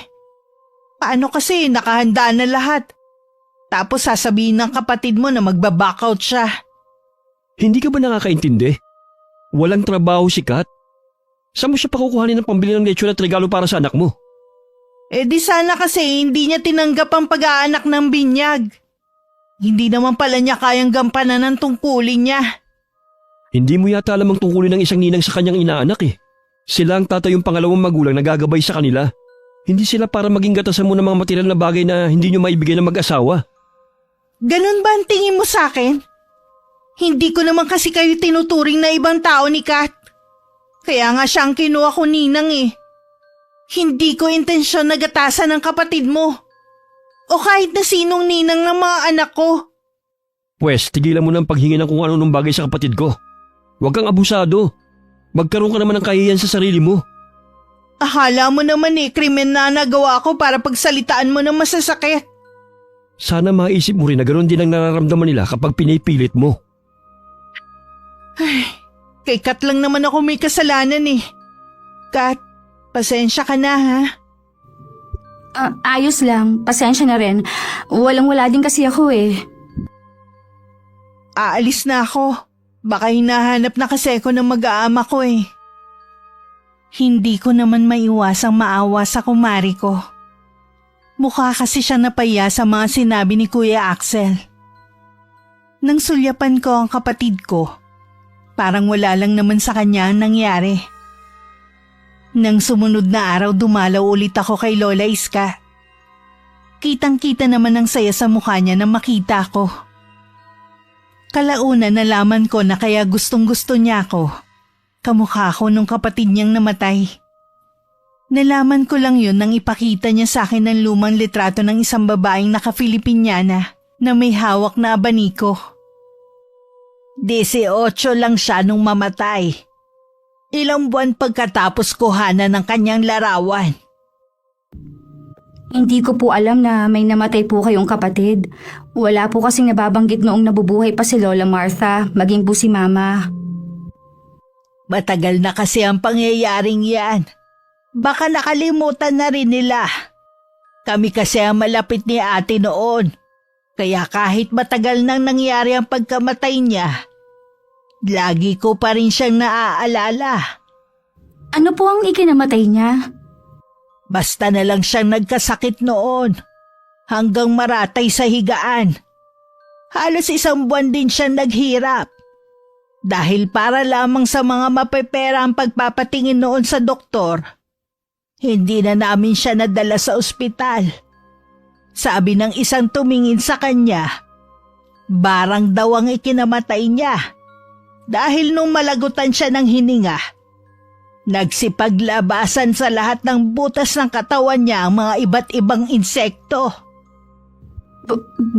Paano kasi nakahanda na lahat? Tapos sasabihin ng kapatid mo na magba-backout siya. Hindi ka ba nakakaintindi? Walang trabaho si Kat. Saan mo siya pakukuhanin ng pambili ng lechon at regalo para sa anak mo? Eh di sana kasi hindi niya tinanggap ang pag-aanak ng binyag. Hindi naman pala niya kayang gampanan ng tungkulin niya. Hindi mo yata alam ang tungkulin ng isang ninang sa kanyang inaanak eh. Sila ang tatay yung pangalawang magulang na gagabay sa kanila. Hindi sila para maging gatasan mo ng mga material na bagay na hindi nyo maibigay ng mag-asawa. Ganun ba ang tingin mo sa akin? Hindi ko naman kasi kayo tinuturing na ibang tao ni Kat. Kaya nga siya ang kinuha ko ninang eh. Hindi ko intensyon na gatasan ng kapatid mo. O kahit na sinong ninang ng mga anak ko. Pwes, tigilan mo ng paghingi ng kung ano ng bagay sa kapatid ko. Huwag kang abusado. Magkaroon ka naman ng kahihiyan sa sarili mo. Akala mo naman eh, krimen na nagawa ko para pagsalitaan mo ng masasakit. Sana maisip mo rin na ganoon din ang nararamdaman nila kapag pinipilit mo. Ay, kay Kat lang naman ako may kasalanan eh. Kat, pasensya ka na ha. Ayos lang, pasensya na rin. Walang-wala din kasi ako eh. Aalis na ako. Baka hinahanap na kasi ako ng mag-aama ko eh. Hindi ko naman maiwasang maawa sa kumari ko. Mukha kasi siya napaya sa mga sinabi ni Kuya Axel. Nang sulyapan ko ang kapatid ko, parang wala lang naman sa kanya ang nangyari. Nang sumunod na araw dumalaw ulit ako kay Lola Iska. Kitang-kita naman ang saya sa mukha niya nang makita ko. Kalaunan nalaman ko na kaya gustong-gusto niya ako. Kamukha ko nung kapatid niyang namatay. Nalaman ko lang yun nang ipakita niya sa akin ng lumang litrato ng isang babaeng naka-Filipinyana na may hawak na abaniko. 18 lang siya nung mamatay. Ilang buwan pagkatapos kuhanan ng kanyang larawan. Hindi ko po alam na may namatay po kayong kapatid. Wala po kasing nababanggit noong nabubuhay pa si Lola Martha, maging po si Mama. Matagal na kasi ang pangyayaring yan. Baka nakalimutan na rin nila. Kami kasi ang malapit ni ate noon. Kaya kahit matagal nang nangyari ang pagkamatay niya, lagi ko pa rin siyang naaalala. Ano po ang ikinamatay niya? Basta na lang siyang nagkasakit noon. Hanggang maratay sa higaan. Halos 1 buwan din siyang naghirap. Dahil para lamang sa mga mapepera ang pagpapatingin noon sa doktor, hindi na namin siya nadala sa ospital. Sabi ng isang tumingin sa kanya, barang daw ang ikinamatay niya. Dahil nung malagutan siya ng hininga, nagsipaglabasan sa lahat ng butas ng katawan niya ang mga iba't ibang insekto.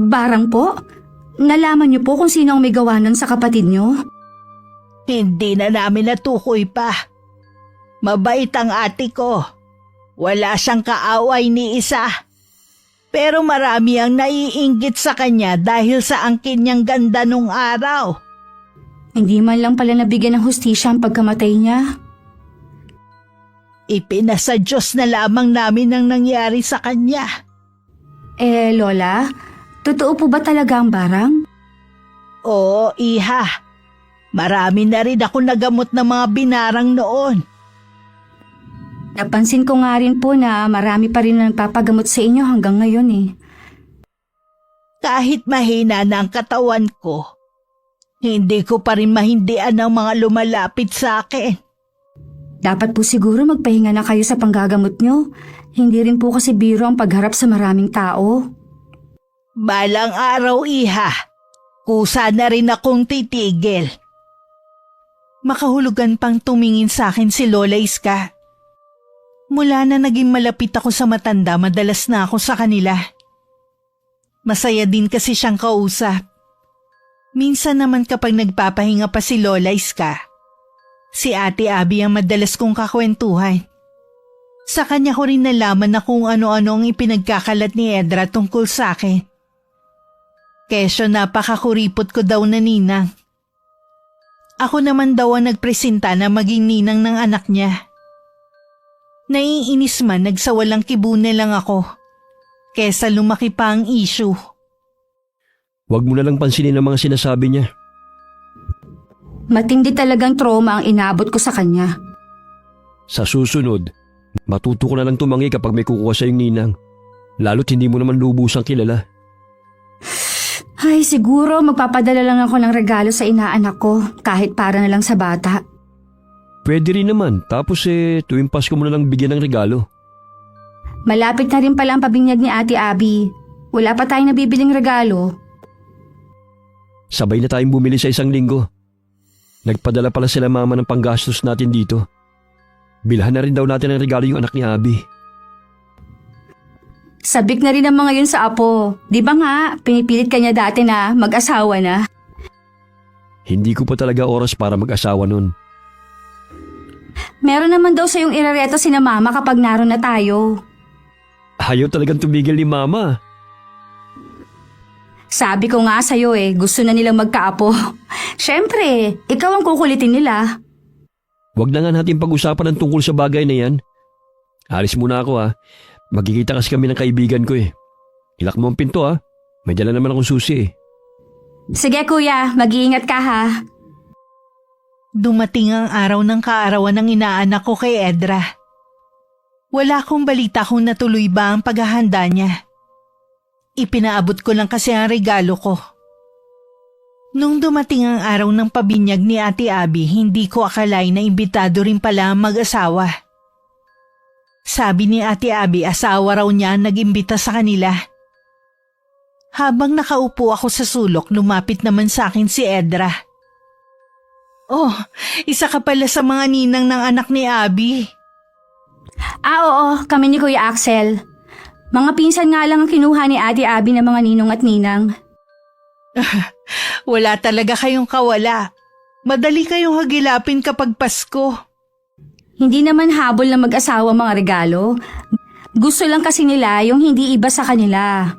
Barang po? Nalaman niyo po kung sino ang may gawa nun sa kapatid niyo? Hindi na namin natukoy pa. Mabait ang ate ko. Wala siyang kaaway ni isa. Pero marami ang naiinggit sa kanya dahil sa angkin niyang ganda nung araw. Hindi man lang pala nabigyan ng hustisya ang pagkamatay niya. Ipinasa Diyos na lamang namin ang nangyari sa kanya. Lola, totoo po ba talaga ang barang? Oo, iha. Marami na rin ako nagamot ng mga binarang noon. Napansin ko nga rin po na marami pa rin nagpapagamot sa inyo hanggang ngayon eh. Kahit mahina na ang katawan ko, hindi ko pa rin mahindian ang mga lumalapit sa akin. Dapat po siguro magpahinga na kayo sa panggagamot nyo. Hindi rin po kasi biro ang pagharap sa maraming tao. Balang araw, iha. Kusa na rin akong titigil. Makahulugan pang tumingin sa akin si Lola Iska. Mula na naging malapit ako sa matanda, madalas na ako sa kanila. Masaya din kasi siyang kausap. Minsan naman kapag nagpapahinga pa si Lola Iska, si Ate Abby ang madalas kong kakwentuhan. Sa kanya ko rin nalaman na kung ano-ano ang ipinagkakalat ni Edra tungkol sa akin. Kesyo napakakuripot ko daw na ninang. Ako naman daw ang nagpresenta na maging ninang ng anak niya. Naiinis man nagsawalang kibune lang ako, kesa lumaki pa ang issue. Huwag mo na lang pansinin ang mga sinasabi niya. Matindi talagang trauma ang inabot ko sa kanya. Sa susunod, matuto ko na lang tumangi kapag may kukuha sa iyong ninang. Lalo't hindi mo naman lubusang kilala. Ay, siguro magpapadala lang ako ng regalo sa inaanak ko kahit para na lang sa bata. Pwede rin naman, tapos tuwing Pasko mo na lang bigyan ng regalo. Malapit na rin pala ang pabinyag ni Ate Abby. Wala pa tayong nabibiling regalo. Sabay na tayong bumili sa 1 linggo. Nagpadala pala sila mama ng panggastos natin dito. Bilhan na rin daw natin ng regalo yung anak ni Abby. Sabik na rin ang mga yun sa apo. Di ba nga, pinipilit ka niya dati na mag-asawa na? Hindi ko pa talaga oras para mag-asawa nun. Meron naman daw sa yung irareto sina mama kapag naroon na tayo. Ayaw talagang tumigil ni mama. Sabi ko nga sa'yo gusto na nilang magkaapo. Siyempre, ikaw ang kukulitin nila. Huwag na nga natin pag-usapan ng tungkol sa bagay na yan. Alis muna ako ha. Magkikita kasi kami ng kaibigan ko eh. Ilak mo ang pinto ha. May dala naman akong susi eh. Sige kuya, mag-iingat ka ha. Dumating ang araw ng kaarawan ng inaanak ko kay Edra. Wala akong balita kung natuloy ba ang paghahanda niya. Ipinaabot ko lang kasi ang regalo ko. Nung dumating ang araw ng pabinyag ni Ate Abby, hindi ko akalain na imbitado rin pala ang mag-asawa. Sabi ni Ate Abby, asawa raw niya ang nag-imbita sa kanila. Habang nakaupo ako sa sulok, lumapit naman sa akin si Edra. Oh, isa ka pala sa mga ninang ng anak ni Abby. Oo, kami ni Kuya Axel. Mga pinsan nga lang ang kinuha ni Ate Abby ng mga ninong at ninang. Wala talaga kayong kawala. Madali kayong hagilapin kapag Pasko. Hindi naman habol na mag-asawa mga regalo. Gusto lang kasi nila yung hindi iba sa kanila.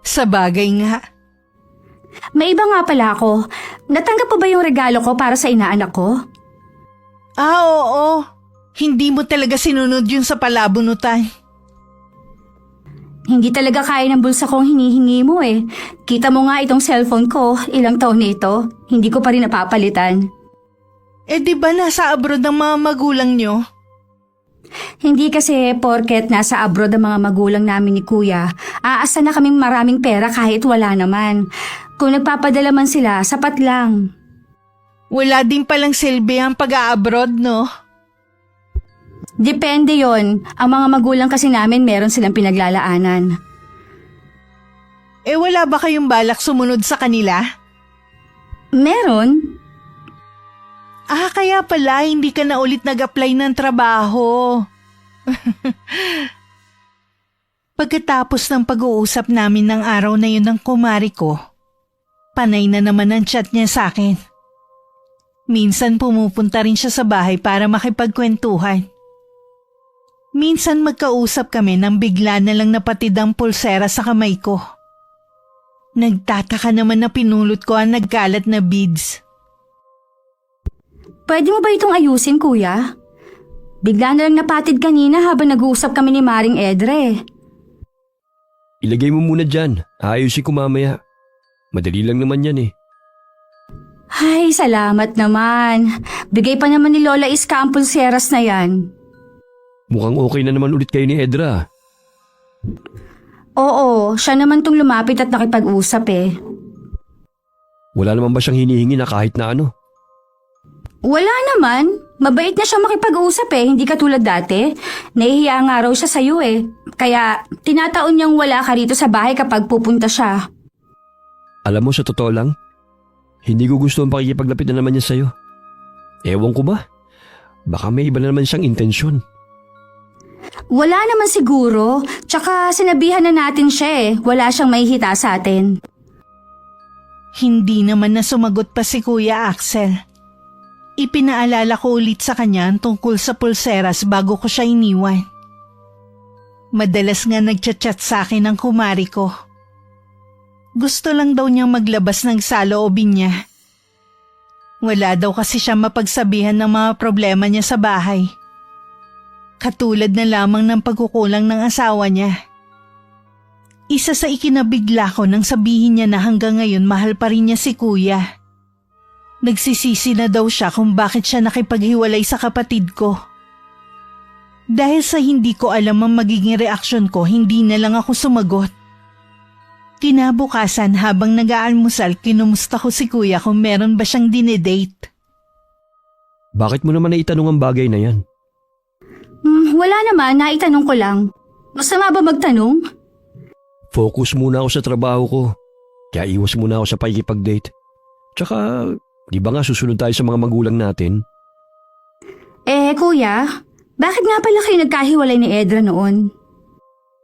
Sa bagay nga. May iba nga pala ako. Natanggap pa ba yung regalo ko para sa inaanak ko? Oo. Hindi mo talaga sinunod yun sa palabunutan. Hindi talaga kaya ng bulsa kong hinihingi mo eh. Kita mo nga itong cellphone ko, ilang taon na ito. Hindi ko pa rin napapalitan. Eh di ba nasa abroad ang mga magulang nyo? Hindi kasi porket nasa abroad ang mga magulang namin ni Kuya, aasa na kaming maraming pera kahit wala naman. Kung nagpapadala man sila, sapat lang. Wala din palang silbi ang pag-a-abroad, no? Depende yon. Ang mga magulang kasi namin meron silang pinaglalaanan. Eh wala ba kayong balak sumunod sa kanila? Meron? Kaya pala hindi ka na ulit nag-apply ng trabaho. Pagkatapos ng pag-uusap namin ng araw na yun ng kumari ko, panay na naman ang chat niya sa akin. Minsan pumupunta rin siya sa bahay para makipagkwentuhan. Minsan magkausap kami nang bigla na lang napatid ang pulsera sa kamay ko. Nagtataka naman na pinulot ko ang nagkalat na beads. Pwede mo ba itong ayusin, Kuya? Bigla na lang napatid kanina habang nag-uusap kami ni Maring Edre. Ilagay mo muna dyan. Ayusin ko mamaya. Madali lang naman yan eh. Ay, salamat naman. Bigay pa naman ni Lola Iska ang pulseras na yan. Mukhang okay na naman ulit kayo ni Edra. Oo, siya naman tong lumapit at nakipag-usap eh. Wala naman ba siyang hinihingi na kahit na ano? Wala naman. Mabait na siya makipag-usap eh, hindi katulad dati. Nahihiya nga raw siya sa'yo eh. Kaya tinataon niyang wala ka rito sa bahay kapag pupunta siya. Alam mo, sa totoo lang, hindi ko gusto ang pakikipaglapit na naman niya sa'yo. Ewan ko ba? Baka may iba na naman siyang intensyon. Wala naman siguro. Tsaka sinabihan na natin siya eh. Wala siyang mahihita sa atin. Hindi naman na sumagot pa si Kuya Axel. Ipinaalala ko ulit sa kanya ang tungkol sa pulseras bago ko siya iniwan. Madalas nga nagchat-chat sa akin ang kumari ko. Gusto lang daw niyang maglabas ng saloobin niya. Wala daw kasi siya mapagsabihan ng mga problema niya sa bahay. Katulad na lamang ng pagkukulang ng asawa niya. Isa sa ikinabigla ko nang sabihin niya na hanggang ngayon mahal pa rin niya si Kuya. Nagsisisi na daw siya kung bakit siya nakipaghiwalay sa kapatid ko. Dahil sa hindi ko alam ang magiging reaksyon ko, hindi na lang ako sumagot. Kinabukasan habang nag-aalmusal, kinumusta ko si Kuya kung meron ba siyang dinedate. Bakit mo naman naitanong ang bagay na yan? Wala naman, naitanong ko lang. Masama ba magtanong? Focus muna ako sa trabaho ko. Kaya iwas muna ako sa pakikipag-date. Tsaka, di ba nga susunod tayo sa mga magulang natin? Kuya, bakit nga pala kayo nagkahiwalay ni Edra noon?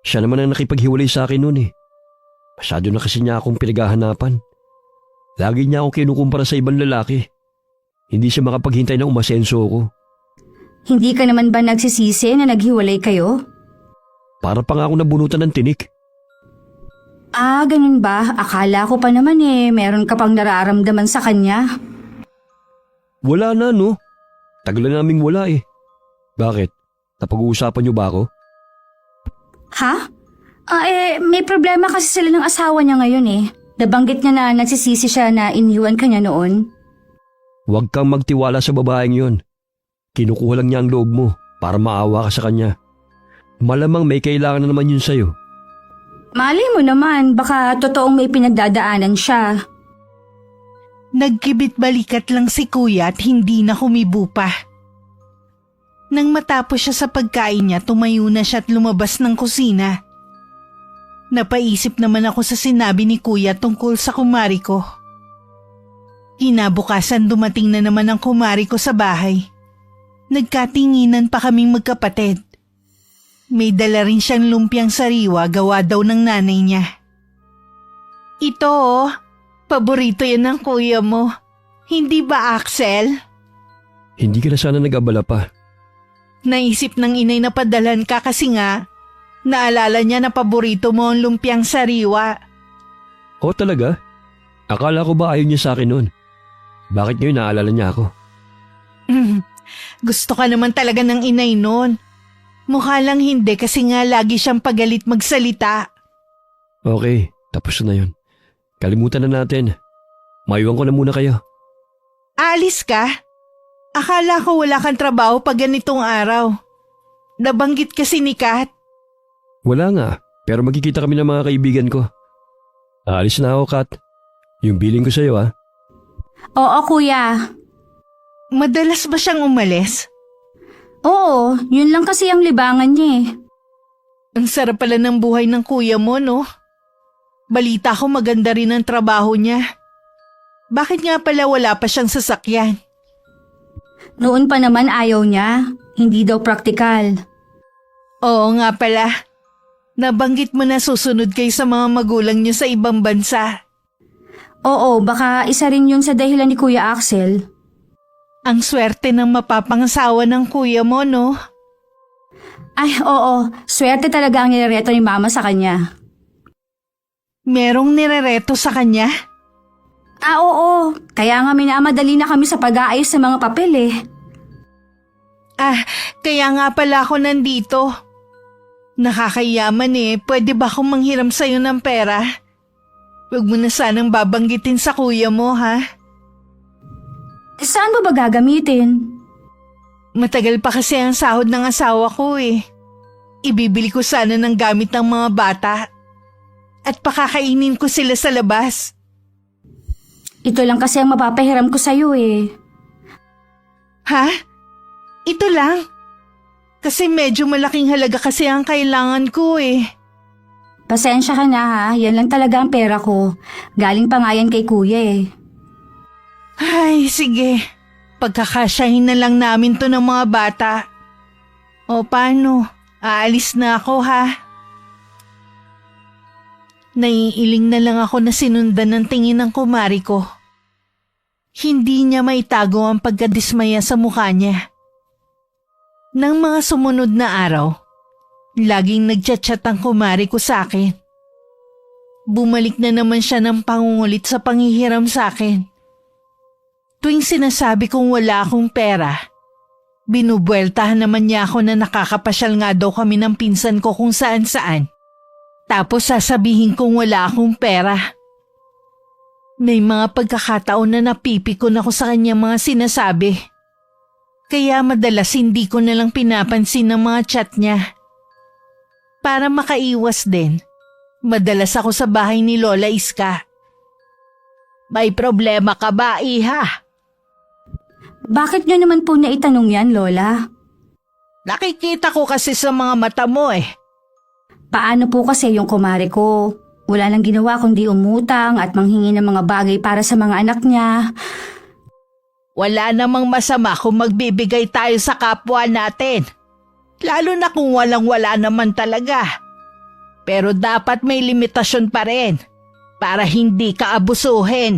Siya naman ang nakipaghiwalay sa akin noon eh. Masyado na kasi niya akong pinaghahanapan. Lagi niya akong kinukumpara sa ibang lalaki. Hindi siya makapaghintay na umasenso ko. Hindi ka naman ba nagsisisi na naghiwalay kayo? Para pa nga ako nabunutan ng tinik. Ganun ba? Akala ko pa naman meron ka pang nararamdaman sa kanya. Wala na no. Tagal na naming wala eh. Bakit? Napag-uusapan niyo ba ako? Ha? May problema kasi sila ng asawa niya ngayon eh. Nabanggit niya na nagsisisi siya na iniwan ka niya noon. Huwag kang magtiwala sa babaeng yon. Kinukuha lang niya ang loob mo para maawa ka sa kanya. Malamang may kailangan na naman yun sa'yo. Malay mo naman, baka totoong may pinagdadaanan siya. Nagkibit-balikat lang si kuya at hindi na humibo pa. Nang matapos siya sa pagkain niya, tumayo na siya at lumabas ng kusina. Napaisip naman ako sa sinabi ni kuya tungkol sa kumari ko. Kinabukasan dumating na naman ang kumari ko sa bahay. Nagkatinginan pa kaming magkapatid. May dala rin siyang lumpiang sariwa gawa daw ng nanay niya. Ito oh, paborito yan ng kuya mo. Hindi ba, Axel? Hindi ka na sana nag-abala pa. Naisip ng inay na padalan ka kasi nga, naalala niya na paborito mo ang lumpiang sariwa. O talaga? Akala ko ba ayaw niya sa akin noon? Bakit ngayon naalala niya ako? Gusto ka naman talaga ng inay noon. Mukha lang hindi kasi nga lagi siyang pagalit magsalita. Okay, tapos na yun. Kalimutan na natin. Maiwan ko na muna kayo. Alis ka? Akala ko wala kang trabaho pag ganitong araw. Nabanggit kasi ni Kat. Wala nga, pero magkikita kami ng mga kaibigan ko. Aalis na ako, Kat. Yung billing ko sa'yo, ha? Oo, kuya. Madalas ba siyang umalis? Oo, yun lang kasi ang libangan niya eh. Ang sarap pala ng buhay ng kuya mo, no? Balita ko maganda rin ang trabaho niya. Bakit nga pala wala pa siyang sasakyan? Noon pa naman ayaw niya. Hindi daw praktikal. Oo nga pala. Nabanggit mo na susunod kayo sa mga magulang niyo sa ibang bansa. Oo, baka isa rin yun sa dahilan ni Kuya Axel. Ang swerte ng mapapangasawa ng kuya mo, no? Ay, oo. Swerte talaga ang nirereto ni Mama sa kanya. Merong nirereto sa kanya? Oo. Kaya nga minamadali na kami sa pag-aayos ng mga papel eh. Kaya nga pala ako nandito. Nakakayaman eh. Pwede ba akong manghiram sa'yo ng pera? Huwag mo na sanang babanggitin sa kuya mo, ha? Saan mo ba gagamitin? Matagal pa kasi ang sahod ng asawa ko eh. Ibibili ko sana ng gamit ng mga bata. At pakakainin ko sila sa labas. Ito lang kasi ang mapapahiram ko sa'yo eh. Ha? Ito lang? Kasi medyo malaking halaga kasi ang kailangan ko eh. Pasensya ka na ha, yan lang talaga ang pera ko. Galing pa nga yan kay kuya eh. Ay, sige. Pagkakasyahin na lang namin to ng mga bata. O paano? Aalis na ako ha? Naiiling na lang ako na sinundan ng tingin ng kumari ko. Hindi niya maitago ang pagkadismaya sa mukha niya. Nang mga sumunod na araw, laging nagchat-chat ang kumari ko sa akin. Bumalik na naman siya ng pangungulit sa panghihiram sa akin. Tuwing sinasabi kong wala akong pera, binubueltahan naman niya ako na nakakapasyal nga daw kami ng pinsan ko kung saan-saan. Tapos sasabihin kong wala akong pera. May mga pagkakataon na napipikon ako sa kanyang mga sinasabi. Kaya madalas hindi ko nalang pinapansin ang mga chat niya. Para makaiwas din, madalas ako sa bahay ni Lola Iska. May problema ka ba, iha? Bakit nyo naman po niya itanong yan, Lola? Nakikita ko kasi sa mga mata mo eh. Paano po kasi yung kumare ko? Wala nang ginawa kundi umutang at manghingi ng mga bagay para sa mga anak niya. Wala namang masama kung magbibigay tayo sa kapwa natin. Lalo na kung walang-wala naman talaga. Pero dapat may limitasyon pa rin para hindi ka abusuhin.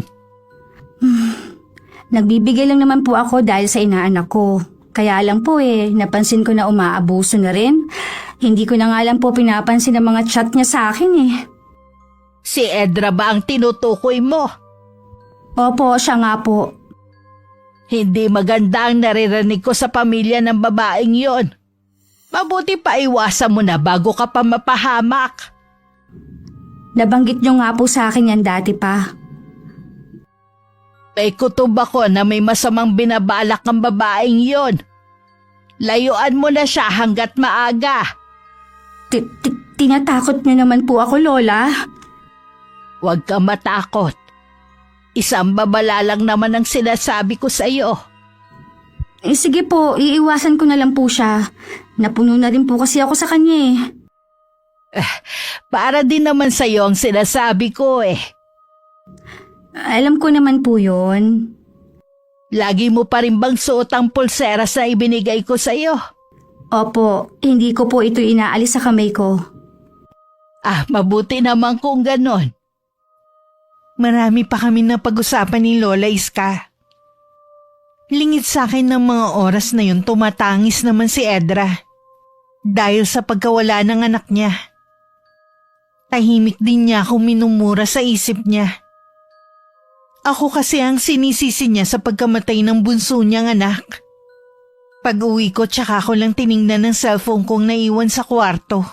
Nagbibigay lang naman po ako dahil sa inaanak ko. Kaya lang po napansin ko na umaabuso na rin. Hindi ko na nga lang po pinapansin ang mga chat niya sa akin eh. Si Edra ba ang tinutukoy mo? Opo, siya nga po. Hindi maganda ang naririnig ko sa pamilya ng babaeng yon. Mabuti pa iwasan mo na bago ka pa mapahamak. Nabanggit niyo nga po sa akin yan dati pa. May kutob ako na may masamang binabalak ang babaeng yon. Layuan mo na siya hanggat maaga. Tinatakot niyo naman po ako, Lola. Huwag ka matakot. Isang babala lang naman ang sinasabi ko sa iyo. Sige po, iiwasan ko na lang po siya. Napuno na rin po kasi ako sa kanya eh. Para din naman sa iyo ang sinasabi ko eh. Alam ko naman po yun. Lagi mo pa rin bang suot ang pulseras na ibinigay ko sa iyo? Opo, hindi ko po ito inaalis sa kamay ko. Mabuti naman kung ganon. Marami pa kami na pag-usapan ni Lola Iska. Lingid sa akin ng mga oras na yun tumatangis naman si Edra. Dahil sa pagkawala ng anak niya. Tahimik din niya akong minumura sa isip niya. Ako kasi ang sinisisi niya sa pagkamatay ng bunso niyang anak. Pag-uwi ko tsaka ko lang tiningnan ng cellphone kong naiwan sa kwarto.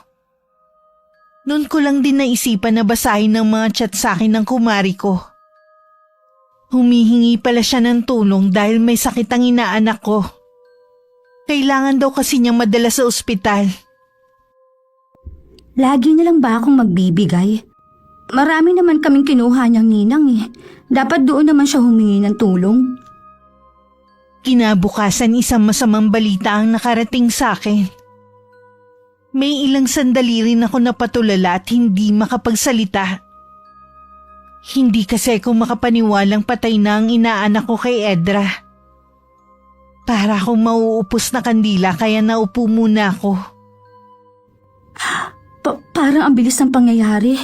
Noon ko lang din naisipan na basahin ng mga chat sa akin ng kumari ko. Humihingi pala siya ng tulong dahil may sakit ang inaanak ko. Kailangan daw kasi niyang madala sa ospital. Lagi na lang ba akong magbibigay? Marami naman kaming kinuha niyang ninang eh. Dapat doon naman siya humingi ng tulong. Kinabukasan isang masamang balita ang nakarating sa akin. May ilang sandali rin ako napatulala at hindi makapagsalita. Hindi kasi ako makapaniwalang patay na ang inaanak ko kay Edra. Para akong mauupos na kandila kaya naupo muna ako. Parang ang bilis ng pangyayari.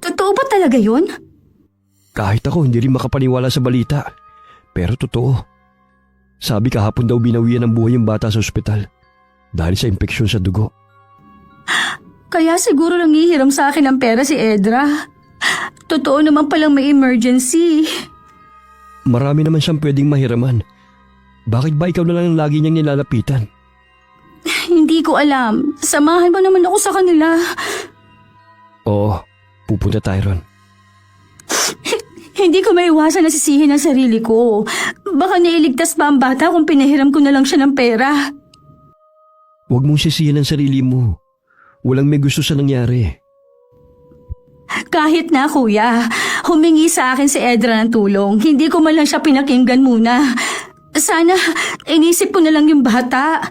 Totoo ba talaga yun? Kahit ako hindi rin makapaniwala sa balita. Pero totoo. Sabi kahapon daw binawian ng buhay yung bata sa ospital. Dahil sa impeksyon sa dugo. Kaya siguro nangihiram sa akin ng pera si Edra. Totoo naman palang may emergency. Marami naman siyang pwedeng mahiraman. Bakit ba ikaw na lang ang lagi niyang nilalapitan? Hindi ko alam. Samahan mo naman ako sa kanila. Oo, pupunta tayo ron. Hindi ko maiwasan na sisihin ang sarili ko. Baka nailigtas pa ang bata kung pinahiram ko na lang siya ng pera. Huwag mong sisihin ang sarili mo. Walang may gusto sa nangyari. Kahit na kuya, humingi sa akin si Edra ng tulong. Hindi ko man lang siya pinakinggan muna. Sana inisip ko na lang yung bata.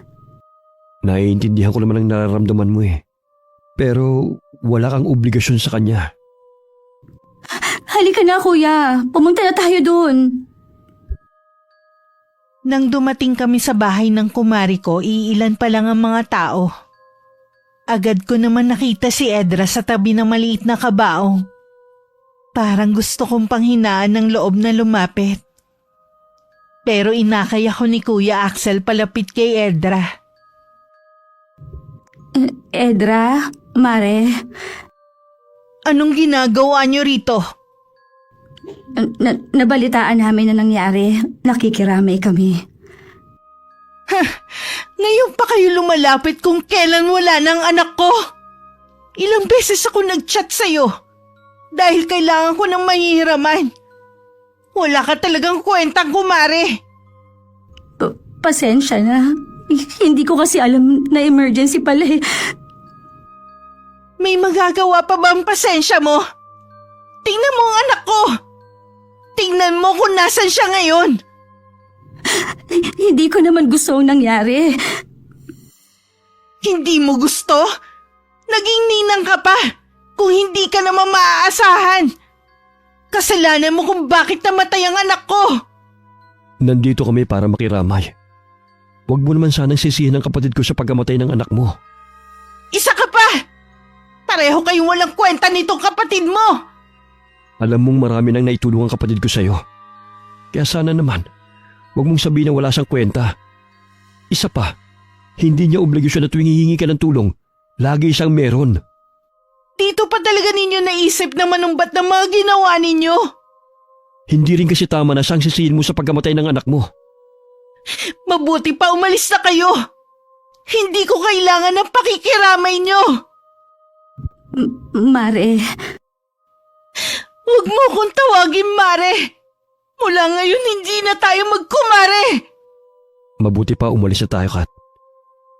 Naiintindihan ko naman ang nararamdaman mo eh. Pero wala kang obligasyon sa kanya. Halika na kuya, pumunta na tayo doon. Nang dumating kami sa bahay ng kumari ko, iilan pa lang ang mga tao. Agad ko naman nakita si Edra sa tabi ng maliit na kabaong. Parang gusto kong panghinaan ng loob na lumapit. Pero inakay ako ni Kuya Axel palapit kay Edra. Edra, Mare, Anong ginagawa niyo rito? nabalitaan namin na nangyari. Nakikiramay kami. Ngayon pa kayo lumalapit kung kailan wala ng anak ko? Ilang beses ako nag-chat sa'yo dahil kailangan ko ng mahihiraman. Wala ka talagang kwentang kumare. Pasensya na. Hindi ko kasi alam na emergency pala eh. May magagawa pa ba ang pasensya mo? Tingnan mo ang anak ko. Tingnan mo kung nasan siya ngayon. Hindi ko naman gusto ang nangyari. Hindi mo gusto? Naging ninang ka pa kung hindi ka naman maaasahan. Kasalanan mo kung bakit namatay ang anak ko. Nandito kami para makiramay. Huwag mo naman sanang sisihin ang kapatid ko sa pagkamatay ng anak mo. Isa ka pa! Pareho kayong walang kwenta nitong kapatid mo. Alam mong marami nang naitulong ang kapatid ko sa'yo. Kaya sana naman, huwag mong sabihin na wala siyang kwenta. Isa pa, hindi niya obligasyon na tuwing hihingi ka ng tulong, lagi siyang meron. Dito pa talaga ninyo naisip na manumbat ng mga ginawa ninyo. Hindi rin kasi tama na siyang sisihin mo sa pagkamatay ng anak mo. Mabuti pa umalis na kayo. Hindi ko kailangan ng pakikiramay nyo. Mare, Huwag mo akong tawagin, Mare. Mula ngayon hindi na tayo magkumare! Mabuti pa umalis na tayo, Kat.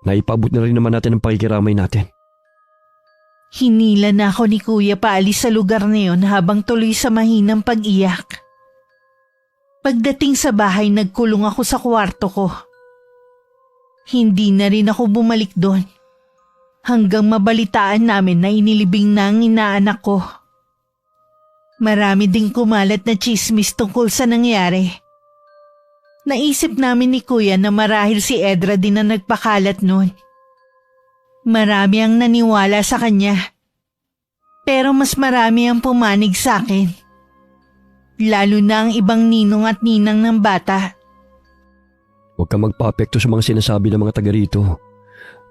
Naipabot na rin naman natin ang pakikiramay natin. Hinila na ako ni Kuya paalis sa lugar na yun habang tuloy sa mahinang pag-iyak. Pagdating sa bahay, nagkulong ako sa kwarto ko. Hindi na rin ako bumalik doon. Hanggang mabalitaan namin na inilibing na ang inaanak ko. Marami ding kumalat na chismis tungkol sa nangyari. Naisip namin ni Kuya na marahil si Edra din na nagpakalat noon. Marami ang naniwala sa kanya. Pero mas marami ang pumanig sa akin. Lalo na ang ibang ninong at ninang ng bata. Huwag kang magpa-apekto sa mga sinasabi ng mga taga rito.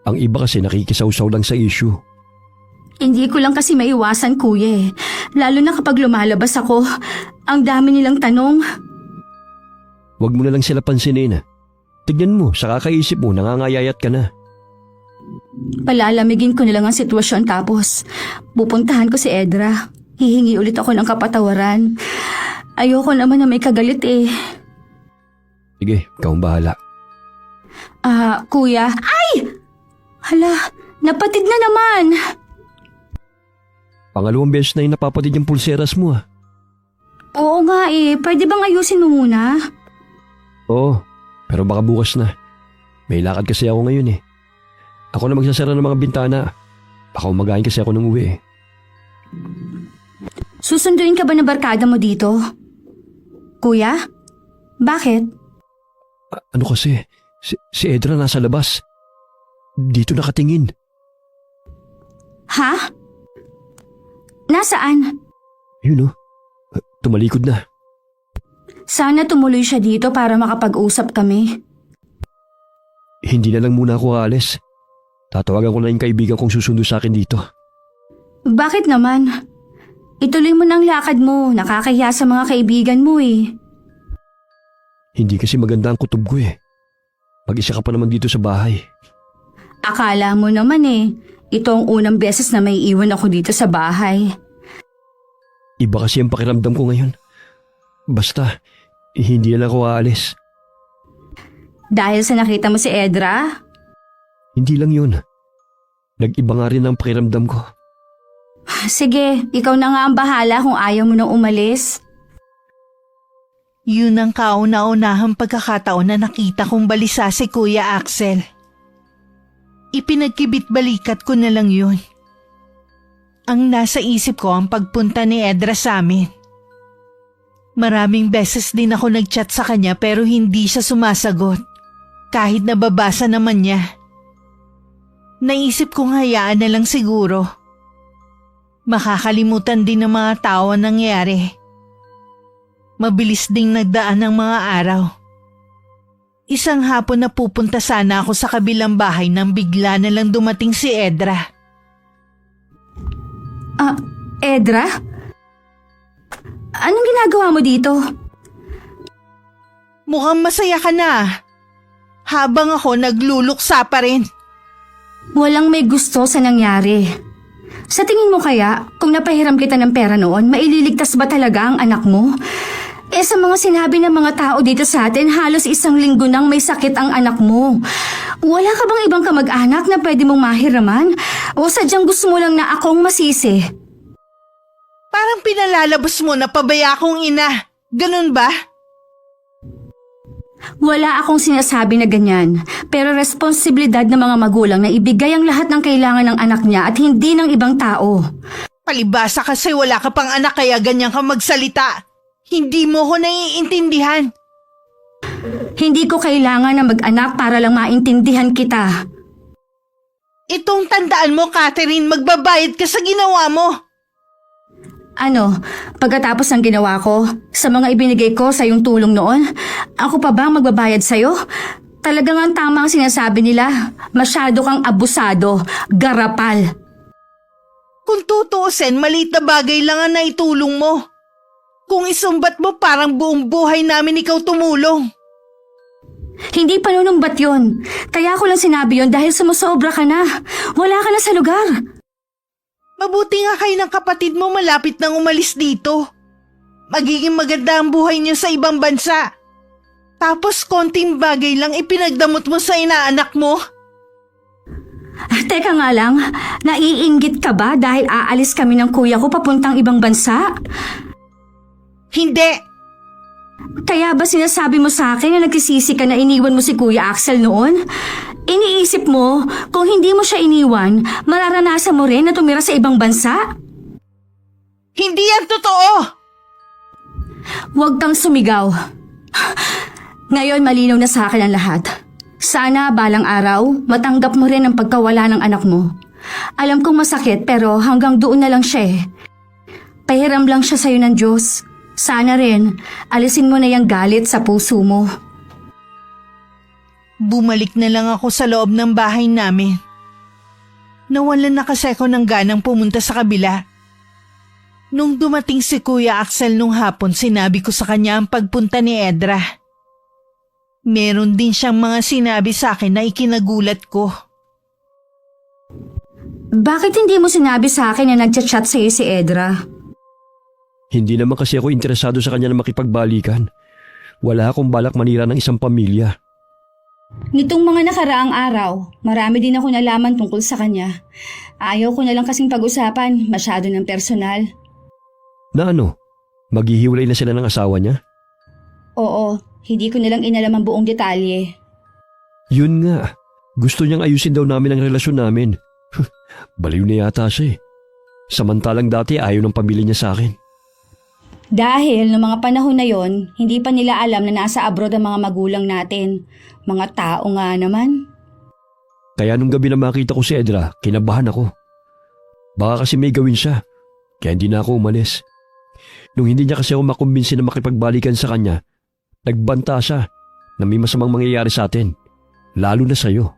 Ang iba kasi nakikisawsaw lang sa issue. Hindi ko lang kasi maiwasan, Kuya eh. Lalo na kapag lumalabas ako, ang dami nilang tanong. Huwag mo na lang sila pansinin. Tignan mo, sa kakaisip mo, nangangayayat ka na. Palalamigin ko na lang ang sitwasyon tapos pupuntahan ko si Edra. Hihingi ulit ako ng kapatawaran. Ayoko naman na may kagalit eh. Sige, ikaw ang bahala. Kuya. Ay! Hala, napatid na naman. Pangalawang beses na yung napapatid yung pulseras mo ah. Oo nga eh, pwede bang ayusin mo muna? Oo, pero baka bukas na. May lakad kasi ako ngayon eh. Ako na magsasara ng mga bintana. Baka umagahin kasi ako ng uwi eh. Susunduin ka ba ng barkada mo dito? Kuya? Bakit? Ano kasi, si Edra nasa labas. Dito nakatingin. Ha? Nasaan? Yun oh, tumalikod na. Sana tumuloy siya dito para makapag-usap kami. Hindi na lang muna ako aalis. Tatawagan ko na yung kaibigan kong susundo sa akin dito. Bakit naman? Ituloy mo ng lakad mo, nakakahiya sa mga kaibigan mo eh. Hindi kasi maganda ang kutob ko eh. Mag-isa ka pa naman dito sa bahay. Akala mo naman eh, ito ang unang beses na may iwan ako dito sa bahay. Iba kasi ang pakiramdam ko ngayon. Basta, hindi na lang ako aalis. Dahil sa nakita mo si Edra? Hindi lang yun. Nag-iba nga rin ang pakiramdam ko. Sige, ikaw na nga ang bahala kung ayaw mo nang umalis. Yun ang kauna-unahang pagkakataon na nakita kong balisa si Kuya Axel. Ipinagkibit-balikat ko na lang yun. Ang nasa isip ko ang pagpunta ni Edra sa amin. Maraming beses din ako nagchat sa kanya pero hindi siya sumasagot. Kahit nababasa naman niya. Naisip kong hayaan na lang siguro. Makakalimutan din ng mga tao ang nangyari. Mabilis ding nagdaan ng mga araw. Isang hapon na pupunta sana ako sa kabilang bahay nang bigla na lang dumating si Edra. Edra? Anong ginagawa mo dito? Mukhang masaya ka na. Habang ako nagluluksa pa rin. Walang may gusto sa nangyari. Sa tingin mo kaya, kung napahiram kita ng pera noon, maililigtas ba talaga ang anak mo? Sa mga sinabi ng mga tao dito sa atin, halos 1 linggo nang may sakit ang anak mo. Wala ka bang ibang kamag-anak na pwede mong mahiraman? O sadyang gusto mo lang na akong masisi? Parang pinalalabas mo na pabaya akong ina. Ganun ba? Wala akong sinasabi na ganyan, pero responsibilidad ng mga magulang na ibigay ang lahat ng kailangan ng anak niya at hindi ng ibang tao. Palibasa kasi wala ka pang anak kaya ganyan ka magsalita. Hindi mo ko naiintindihan. Hindi ko kailangan na mag-anak para lang maintindihan kita. Itong tandaan mo, Catherine, magbabayad ka sa ginawa mo. Ano, pagkatapos ng ginawa ko, sa mga ibinigay ko sa iyong tulong noon, ako pa ba ang magbabayad sa'yo? Talagang ang tama ang sinasabi nila. Masyado kang abusado, garapal. Kung tutuusin, maliit na bagay lang ang naitulong mo. Kung isumbat mo, parang buong buhay namin ikaw tumulong. Hindi panunumbat yun. Kaya ko lang sinabi yun dahil sumusobra ka na. Wala ka na sa lugar. Mabuti nga kayo ng kapatid mo malapit nang umalis dito. magiging maganda ang buhay niyo sa ibang bansa. Tapos konting bagay lang ipinagdamot mo sa inaanak mo. Teka nga lang, naiinggit ka ba dahil aalis kami ng kuya ko papuntang ibang bansa? Hindi! Kaya ba sinasabi mo sa akin na nagsisisi ka na iniwan mo si Kuya Axel noon? Iniisip mo, kung hindi mo siya iniwan, mararanasan mo rin na tumira sa ibang bansa? Hindi yan totoo! Huwag kang sumigaw. Ngayon malinaw na sa akin ang lahat. Sana balang araw, matanggap mo rin ang pagkawala ng anak mo. Alam kong masakit pero hanggang doon na lang siya eh. Pahiram lang siya sa'yo ng Diyos. Sana rin, alisin mo na yung galit sa puso mo. Bumalik na lang ako sa loob ng bahay namin. Nawalan na kasi ako ng ganang pumunta sa kabila. Nung dumating si Kuya Axel nung hapon, sinabi ko sa kanya ang pagpunta ni Edra. Meron din siyang mga sinabi sa akin na ikinagulat ko. Bakit hindi mo sinabi sa akin na nagchat-chat sa'yo si Edra? Hindi naman kasi ako interesado sa kanya na makipagbalikan. Wala akong balak manira ng isang pamilya. Nitong mga nakaraang araw, marami din ako nalaman tungkol sa kanya. Ayaw ko na lang kasing pag-usapan, masyado ng personal. Na ano? Maghihiwalay na sila ng asawa niya? Oo, hindi ko na lang inalam ang buong detalye. Yun nga. Gusto niyang ayusin daw namin ang relasyon namin. Baliw na yata siya eh. Samantalang dati ayaw ng pamilya niya sa akin. Dahil noong mga panahon na yon, hindi pa nila alam na nasa abroad ang mga magulang natin. Mga tao nga naman. Kaya nung gabi na makita ko si Edra, kinabahan ako. Baka kasi may gawin siya, kaya hindi na ako umalis. Nung hindi niya kasi ako makumbinsi na makipagbalikan sa kanya, nagbanta siya na may masamang mangyayari sa atin, lalo na sa'yo.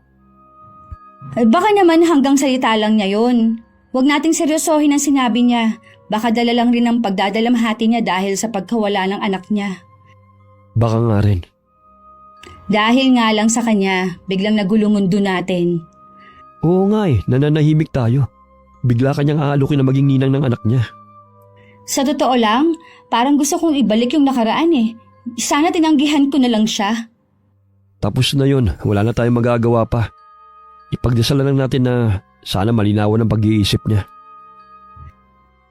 Baka naman hanggang salita lang niya yon. Huwag nating seryosohin ang sinabi niya. Baka dala lang rin ang pagdadalamhati niya dahil sa pagkawala ng anak niya. Baka nga rin. Dahil nga lang sa kanya, biglang nagulo mundo natin. Oo nga eh, nananahimik tayo. Bigla kanyang aalukin na maging ninang ng anak niya. Sa totoo lang, parang gusto kong ibalik yung nakaraan eh. Sana tinanggihan ko na lang siya. Tapos na yun, wala na tayong magagawa pa. Ipagdasal lang natin na sana malinawan ang pag-iisip niya.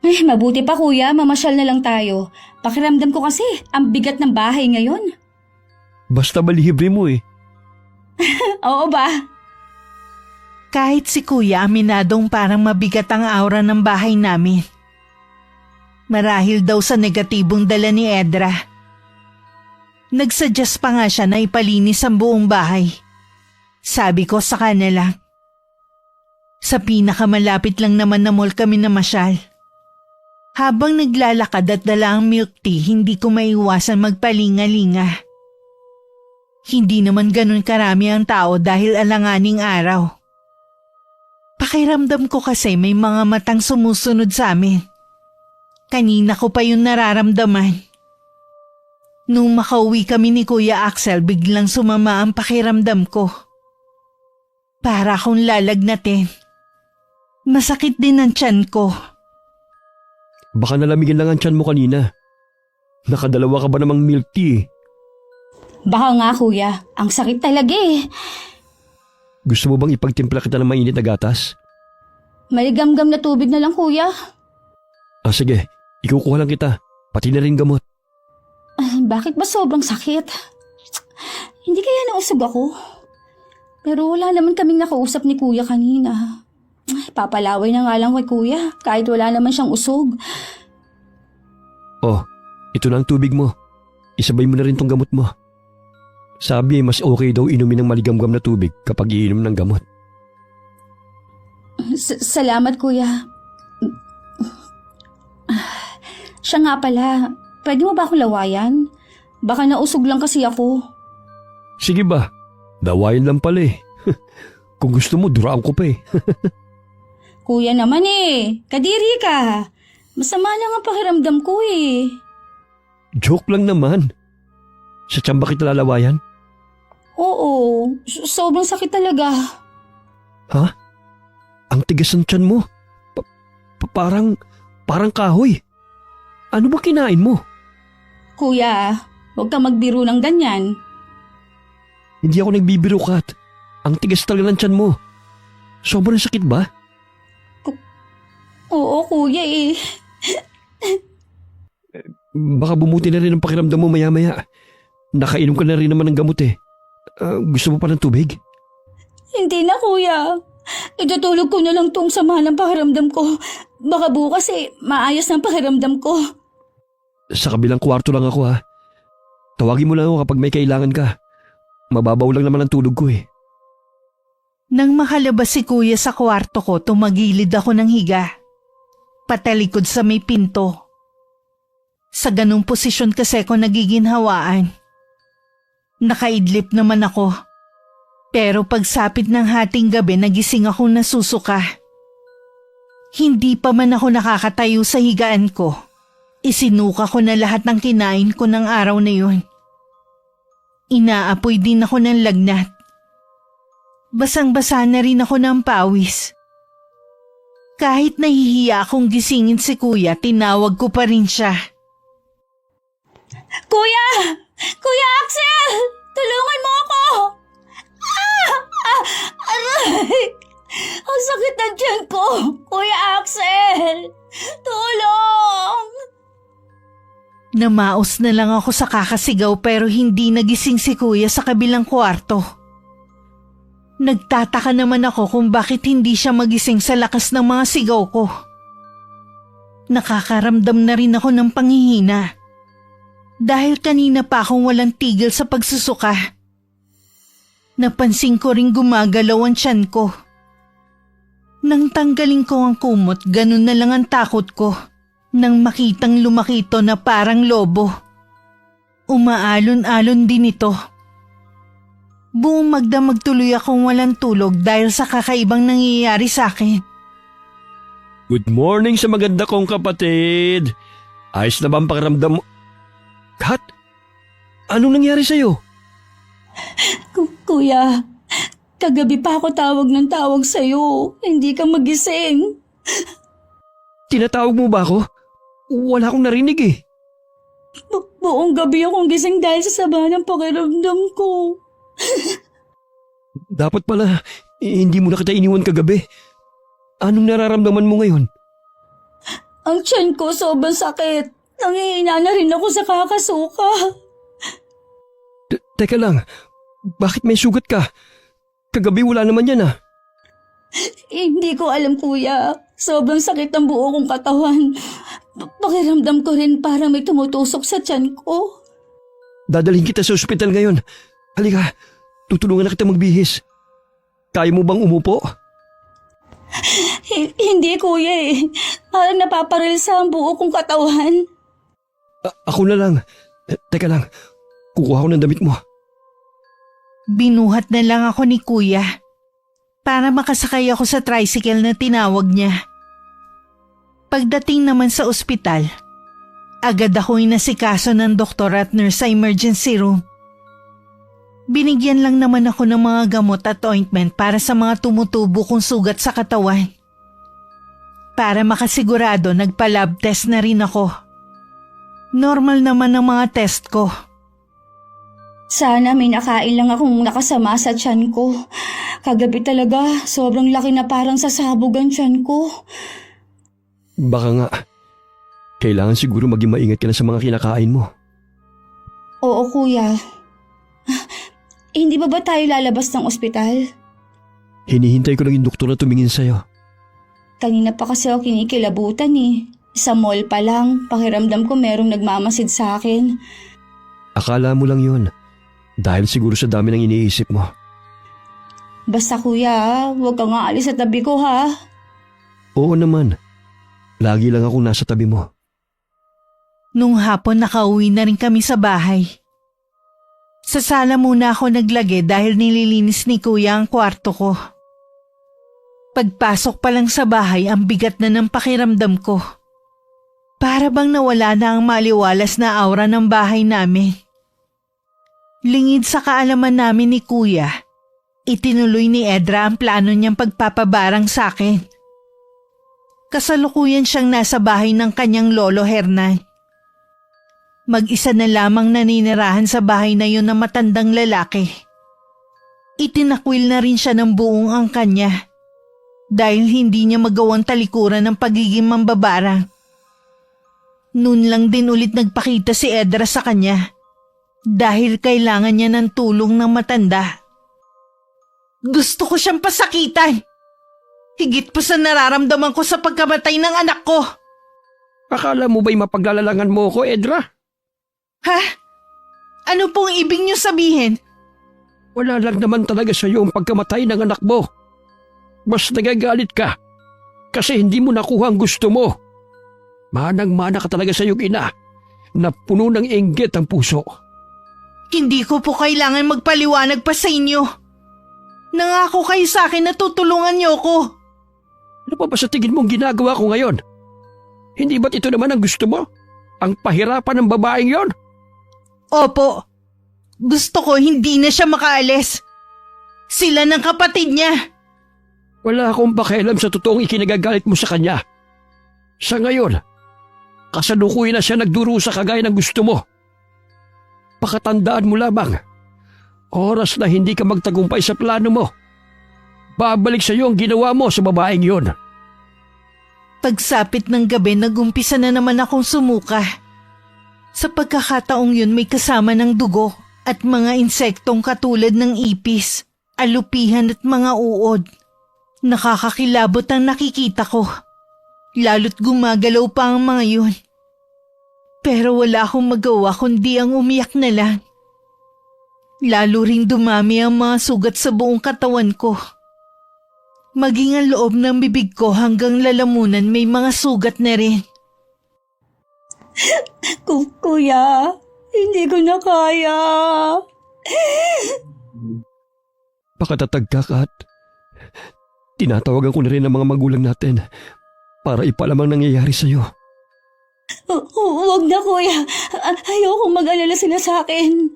Mabuti pa kuya, mamasyal na lang tayo. Pakiramdam ko kasi, ang bigat ng bahay ngayon. Basta balihibre mo eh. Oo ba? Kahit si Kuya aminadong parang mabigat ang aura ng bahay namin. Marahil daw sa negatibong dala ni Edra. Nagsuggest pa nga siya na ipalinis ang buong bahay. Sabi ko sa kanila, sa pinakamalapit lang naman na mall kami namasyal. Habang naglalakad at dala ang milk tea, hindi ko maiwasan magpalinga-linga. Hindi naman ganun karami ang tao dahil alanganing araw. Pakiramdam ko kasi may mga matang sumusunod sa amin. Kanina ko pa yun nararamdaman. Nung makauwi kami ni Kuya Axel, biglang sumama ang pakiramdam ko. Para akong lalagnatin. Masakit din ang tiyan ko. Baka nalamigin lang ang tiyan mo kanina. Nakadalawa ka ba namang milk tea? Baka nga kuya, ang sakit talaga eh. Gusto mo bang ipagtimpla kita ng mainit na gatas? Maligamgam na tubig na lang kuya. Sige, ikukuha lang kita. Pati na rin gamot. Bakit ba sobrang sakit? Hindi kaya nausog ako? Pero wala naman kaming nakausap ni kuya kanina. Papalaway na nga lang kay kuya kahit wala naman siyang usog. Oh, ito na ang tubig mo. Isabay mo na rin tong gamot mo. Sabi mas okay daw inumin ng maligamgam na tubig kapag iinom ng gamot. Salamat kuya. Siya nga pala, pwede mo ba akong lawayan? Baka nausog lang kasi ako. Sige ba, dawayan lang pala eh. Kung gusto mo, duraan ko pa eh. Kuya naman eh, kadiri ka. Masama lang ang pakiramdam ko eh. Joke lang naman. Sa tiyan ba kita lalawayan? Oo, sobrang sakit talaga. Ha? Ang tigas ng tiyan mo. Parang kahoy. Ano ba kinain mo? Kuya, huwag kang magbiro ng ganyan. Hindi ako nagbibiro, Kat. Ang tigas talaga ng tiyan mo. Sobrang sakit ba? Oo, kuya eh. Baka bumuti na rin ang pakiramdam mo maya-maya. Nakainom ka na rin naman ng gamot eh. Gusto mo pa ng tubig? Hindi na, kuya. Itutulog ko na lang tong sama ng pakiramdam ko. Baka bukas maayos ng pakiramdam ko. Sa kabilang kwarto lang ako ha. Tawagin mo lang ako kapag may kailangan ka. Mababaw lang naman ang tulog ko eh. Nang makalabas si kuya sa kwarto ko, tumagilid ako ng higa. Patalikod sa may pinto. Sa ganung posisyon kasi ako nagiginhawaan. Nakaidlip naman ako. Pero pagsapit ng hating gabi, nagising akong nasusuka. Hindi pa man ako nakakatayo sa higaan ko. Isinuka ko na lahat ng kinain ko ng araw na yun. Inaapoy din ako ng lagnat. Basang-basa na rin ako ng pawis. Kahit nahihiya akong gisingin si kuya, tinawag ko pa rin siya. Kuya! Kuya Axel! Tulungan mo ako! Aray! Ang sakit ng tiyan ko! Kuya Axel! Tulong! Namaos na lang ako sa kakasigaw pero hindi nagising si kuya sa kabilang kwarto. Nagtataka naman ako kung bakit hindi siya magising sa lakas ng mga sigaw ko. Nakakaramdam na rin ako ng panghihina. Dahil kanina pa akong walang tigil sa pagsusuka. Napansin ko ring gumagalaw ang tiyan ko. Nang tanggalin ko ang kumot, ganun na lang ang takot ko. Nang makitang lumaki ito na parang lobo. Umaalon-alon din ito. Buong magdamag tuloy akong walang tulog dahil sa kakaibang nangyayari sa akin. Good morning sa maganda kong kapatid. Ayos na ba ang pakiramdam mo? Kat, anong nangyari sa'yo? Kuya, kagabi pa ako tawag ng tawag sa'yo. Hindi ka magising. Tinatawag mo ba ako? Wala akong narinig eh. Buong gabi akong gising dahil sa sama ng pakiramdam ko. Dapat pala, hindi mo na kita iniwan kagabi. Anong nararamdaman mo ngayon? Ang tiyan ko sobrang sakit. Nangihina na rin ako sa kakasuka. Teka lang, bakit may sugat ka? Kagabi wala naman yan ah. Hindi ko alam, kuya. Sobrang sakit ng buo kong katawan. Pakiramdam ko rin parang may tumutusok sa tiyan ko. Dadalhin kita sa ospital ngayon. Halika, tutulungan na kita magbihis. Kaya mo bang umupo? Hindi, kuya eh. Parang napaparilsa ang buo kong katawan. Ako na lang. Teka lang, kukuha ko ng damit mo. Binuhat na lang ako ni kuya para makasakay ako sa tricycle na tinawag niya. Pagdating naman sa ospital, agad ako inasikaso ng doktor at nurse sa emergency room. Binigyan lang naman ako ng mga gamot at ointment para sa mga tumutubo kong sugat sa katawan. Para makasigurado, nagpa-lab test na rin ako. Normal naman ang mga test ko. Sana may nakain lang akong nakasama sa tiyan ko. Kagabi talaga, sobrang laki na parang sasabog ang tiyan ko. Baka nga, kailangan siguro maging maingat ka na sa mga kinakain mo. Oo, kuya. Hindi ba tayo lalabas ng ospital? Hinihintay ko lang yung doktor na tumingin sa'yo. Kanina pa kasi ako kinikilabutan eh. Sa mall pa lang, pakiramdam ko merong nagmamasid sa akin. Akala mo lang yun. Dahil siguro sa dami ng iniisip mo. Basta kuya, huwag ka nga alis sa tabi ko ha. Oo naman. Lagi lang ako nasa tabi mo. Nung hapon nakauwi na rin kami sa bahay. Sa sala muna ako naglagay dahil nililinis ni kuya ang kwarto ko. Pagpasok pa lang sa bahay, ang bigat na ng pakiramdam ko. Para bang nawala na ang maliwalas na aura ng bahay namin. Lingid sa kaalaman namin ni kuya, itinuloy ni Edra ang plano niyang pagpapabarang sa akin. Kasalukuyan siyang nasa bahay ng kanyang lolo Hernan. Mag-isa na lamang naninirahan sa bahay na yun na matandang lalaki. Itinakwil na rin siya ng buong angkan niya dahil hindi niya magawang talikuran ng pagiging mambabarang. Noon lang din ulit nagpakita si Edra sa kanya dahil kailangan niya ng tulong ng matanda. Gusto ko siyang pasakitan. Higit pa sa nararamdaman ko sa pagkamatay ng anak ko. Akala mo ba'y mapaglalalangan mo ko, Edra? Ha? Ano pong ibig niyo sabihin? Wala lang naman talaga sa iyo ang pagkamatay ng anak mo. Mas nagagalit ka kasi hindi mo nakuha ang gusto mo. Manang-mana ka talaga sa iyong ina na puno ng inggit ang puso. Hindi ko po kailangan magpaliwanag pa sa inyo. Nangako kayo sa akin na tutulungan niyo ko. Ano pa ba sa tingin mong ginagawa ko ngayon? Hindi ba't ito naman ang gusto mo? Ang pahirapan ng babaeng yon? Opo. Gusto ko hindi na siya makaalis. Sila ng kapatid niya. Wala akong pakialam sa totoong ikinagagalit mo sa kanya. Sa ngayon, kasalukuyan na siya nagdurusa kagaya ng gusto mo. Pakatandaan mo lamang, oras na hindi ka magtagumpay sa plano mo, babalik sa iyo ang ginawa mo sa babaeng yon. Pagsapit ng gabi, nagumpisa na naman akong sumuka. Sa pagkakataong yun may kasama ng dugo at mga insektong katulad ng ipis, alupihan at mga uod. Nakakakilabot ang nakikita ko. Lalo't gumagalaw pa ang mga yun. Pero wala akong magawa kundi ang umiyak na lang. Lalo ring dumami ang mga sugat sa buong katawan ko. Maging ang loob ng bibig ko hanggang lalamunan may mga sugat na rin. Kuya, hindi ko na kaya. Pakatatag ka, Kat. Tinatawagan ko na rin ang mga magulang natin para ipalam ang nangyayari sa iyo. Huwag na, kuya. Ayokong mag-alala sila sa akin.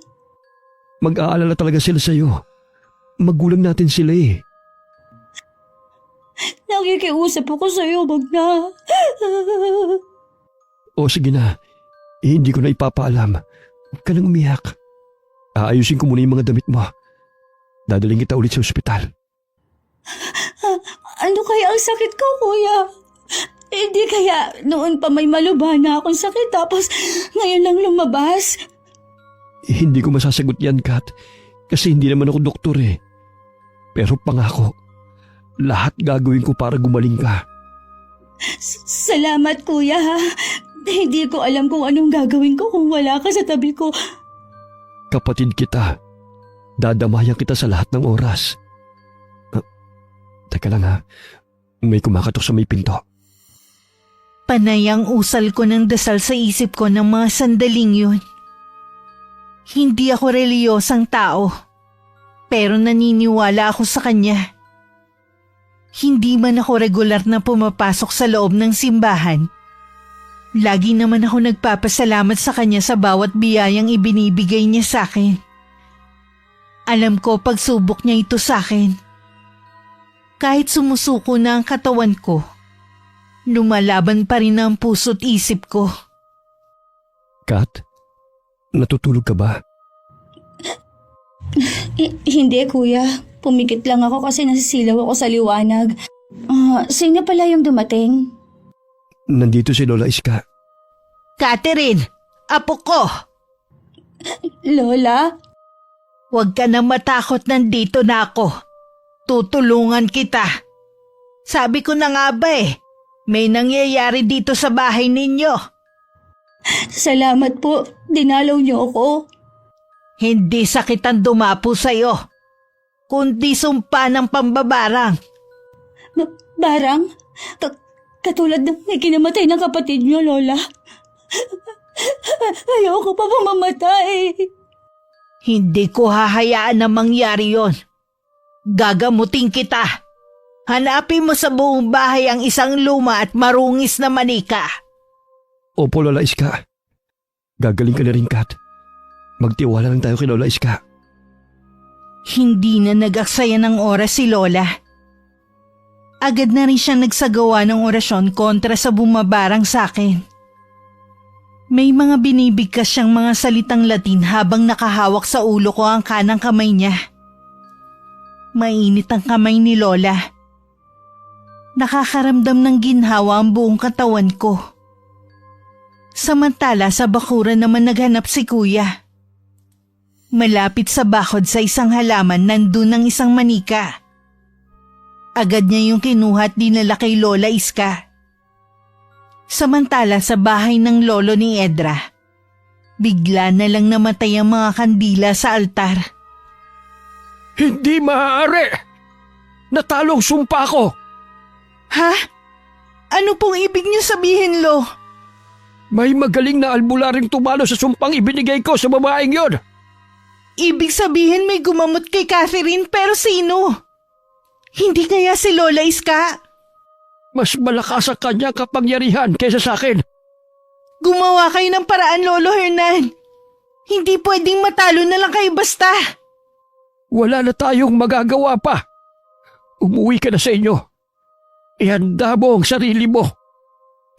Mag-aalala talaga sila sa iyo. Magulang natin sila eh. Nakikiusap ako sa iyo, wag na. O sige na, hindi ko na ipapaalam. Huwag ka nang umiyak. Aayusin ko muna yung mga damit mo. Dadaling kita ulit sa ospital. Ano kaya ang sakit ko, kuya? Hindi kaya noon pa may malubha na akong sakit tapos ngayon lang lumabas? Hindi ko masasagot yan, Kat. Kasi hindi naman ako doktor eh. Pero pangako, lahat gagawin ko para gumaling ka. Salamat, kuya. Hindi ko alam kung anong gagawin ko kung wala ka sa tabi ko. Kapatid kita. Dadamayan kita sa lahat ng oras. Teka lang ha. May kumakatok sa may pinto. Panay ang usal ko ng dasal sa isip ko ng mga sandaling yun. Hindi ako reliyosang tao, pero naniniwala ako sa kanya. Hindi man ako regular na pumapasok sa loob ng simbahan. Lagi naman ako nagpapasalamat sa kanya sa bawat biyayang ibinibigay niya sa akin. Alam ko pagsubok niya ito sa akin. Kahit sumusuko na ang katawan ko, lumalaban pa rin ang puso't isip ko. Kat, natutulog ka ba? Hindi, kuya. Pumikit lang ako kasi nasisilaw ako sa liwanag. Sino pala yung dumating? Nandito si Lola Iska. Catherine, apo ko! Lola? Huwag ka na matakot, nandito na ako. Tutulungan kita. Sabi ko na nga ba may nangyayari dito sa bahay ninyo. Salamat po. Dinalaw niyo ako. Hindi sakit ang dumapo sa'yo, kundi sumpa ng pambabarang. Barang? Katulad ng may kinamatay ng kapatid niyo, Lola. Ayoko pa mamamatay. Hindi ko hahayaan na mangyari yon. Gagamutin kita. Hanapin mo sa buong bahay ang isang luma at marungis na manika. Opo, Lola Iska. Gagaling ka na rin, Kat. Magtiwala lang tayo kay Lola Iska. Hindi na nag-aksaya ng oras si Lola. Agad na rin siya nagsagawa ng orasyon kontra sa bumabarang sa akin. May mga binibigkas siyang mga salitang Latin habang nakahawak sa ulo ko ang kanang kamay niya. Mainit ang kamay ni Lola. Nakakaramdam ng ginhawa ang buong katawan ko. Samantala sa bakuran naman naghanap si Kuya. Malapit sa bakod sa isang halaman nandun ang isang manika. Agad niya yung kinuha at dinala kay Lola Iska. Samantala sa bahay ng lolo ni Edra, bigla na lang namatay ang mga kandila sa altar. Hindi maaari! Natalong sumpa ko! Ha? Ano pong ibig niyo sabihin, Lo? May magaling na albularing tumalo sa sumpang ibinigay ko sa babaeng yon. Ibig sabihin may gumamot kay Catherine pero sino? Hindi kaya si Lola Iska? Mas malakas sa kanya kapangyarihan kaysa sa akin. Gumawa kayo ng paraan, Lolo Hernan. Hindi pwedeng matalo na lang kayo basta. Wala na tayong magagawa pa. Umuwi ka na sa inyo. Ihanda mo ang sarili mo.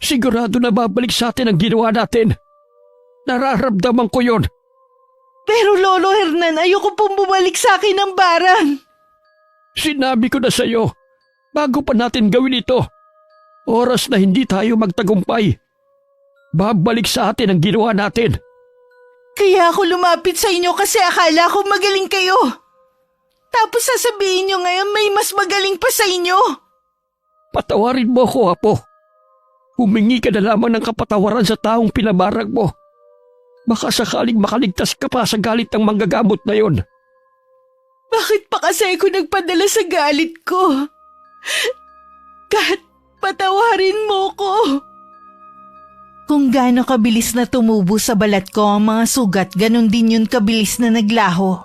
Sigurado na babalik sa atin ang ginawa natin. Nararamdaman ko yon. Pero Lolo Hernan, ayoko pong bumalik sa akin ng barang. Sinabi ko na sa iyo, bago pa natin gawin ito. Oras na hindi tayo magtagumpay. Babalik sa atin ang ginawa natin. Kaya ako lumapit sa inyo kasi akala ko magaling kayo. Tapos sasabihin nyo ngayon may mas magaling pa sa inyo. Patawarin mo ko, Apo. Humingi ka na lamang ng kapatawaran sa taong pinabarag mo. Baka sakaling makaligtas ka pa sa galit ng manggagamot na yon. Bakit pa kasi ako nagpadala sa galit ko? Kat, patawarin mo ko. Kung gaano kabilis na tumubo sa balat ko ang mga sugat, ganon din yun kabilis na naglaho.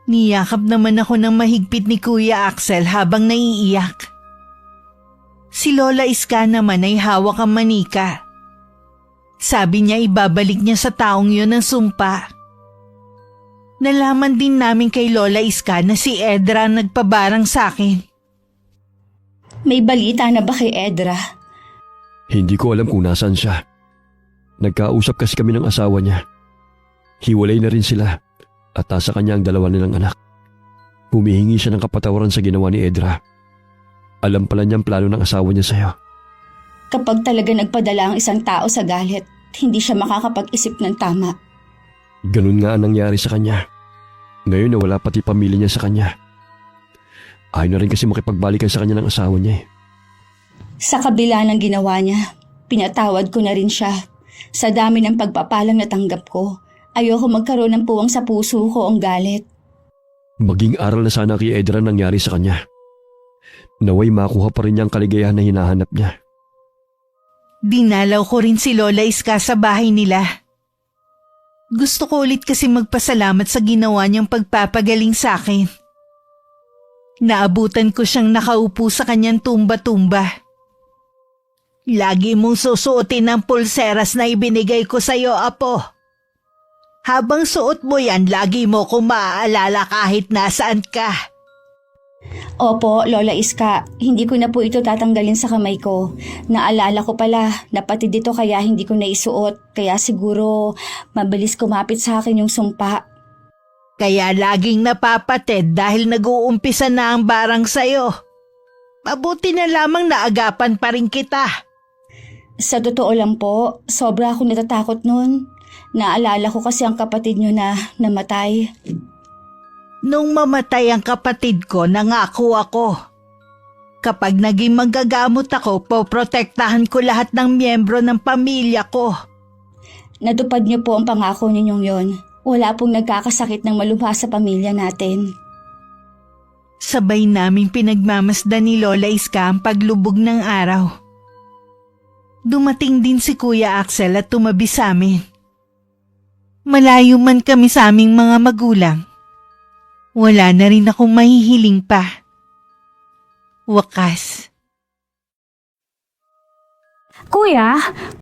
Niyakap naman ako ng mahigpit ni Kuya Axel habang naiiyak. Si Lola Iska naman ay hawak ang manika. Sabi niya ibabalik niya sa taong yun ang sumpa. Nalaman din namin kay Lola Iska na si Edra ang nagpabarang sa akin. May balita na ba kay Edra? Hindi ko alam kung nasaan siya. Nagkausap kasi kami ng asawa niya. Hiwalay na rin sila at nasa kanya ang dalawa nilang anak. Humihingi siya ng kapatawaran sa ginawa ni Edra. Alam pala niyang plano ng asawa niya sa'yo. Kapag talaga nagpadala ang isang tao sa galit, hindi siya makakapag-isip ng tama. Ganun nga ang nangyari sa kanya. Ngayon na wala pati pamilya niya sa kanya. Ayaw na rin kasi makipagbalikan sa kanya ng asawa niya eh. Sa kabila ng ginawa niya, pinatawad ko na rin siya. Sa dami ng pagpapalang natanggap ko, ayoko magkaroon ng puwang sa puso ko ang galit. Maging aral na sana kay Edra nangyari sa kanya. Naway makuha pa rin niya ang kaligayahan na hinahanap niya. Dinalaw ko rin si Lola Iska sa bahay nila. Gusto ko ulit kasi magpasalamat sa ginawa niyang pagpapagaling sa akin. Naabutan ko siyang nakaupo sa kanyang tumba-tumba. Lagi mong susuotin ang pulseras na ibinigay ko sa iyo, Apo. Habang suot mo yan, lagi mo ko maaalala kahit nasaan ka. Opo, Lola Iska, hindi ko na po ito tatanggalin sa kamay ko. Naalala ko pala, napatid dito kaya hindi ko naisuot. Kaya siguro mabilis kumapit sa akin yung sumpa. Kaya laging napapatid dahil nag-uumpisa na ang barang sa'yo. Mabuti na lamang naagapan pa rin kita. Sa totoo lang po, sobra akong natatakot nun. Naalala ko kasi ang kapatid nyo na namatay. Nung mamatay ang kapatid ko, nangako ako. Kapag naging manggagamot ako, poprotektahan ko lahat ng miyembro ng pamilya ko. Natupad niyo po ang pangako ninyong yon. Wala pong nagkakasakit ng malubha sa pamilya natin. Sabay naming pinagmamasdan ni Lola Iska ang paglubog ng araw. Dumating din si Kuya Axel at tumabi sa amin. Malayo man kami sa aming mga magulang. Wala na rin akong mahihiling pa. Wakas. Kuya,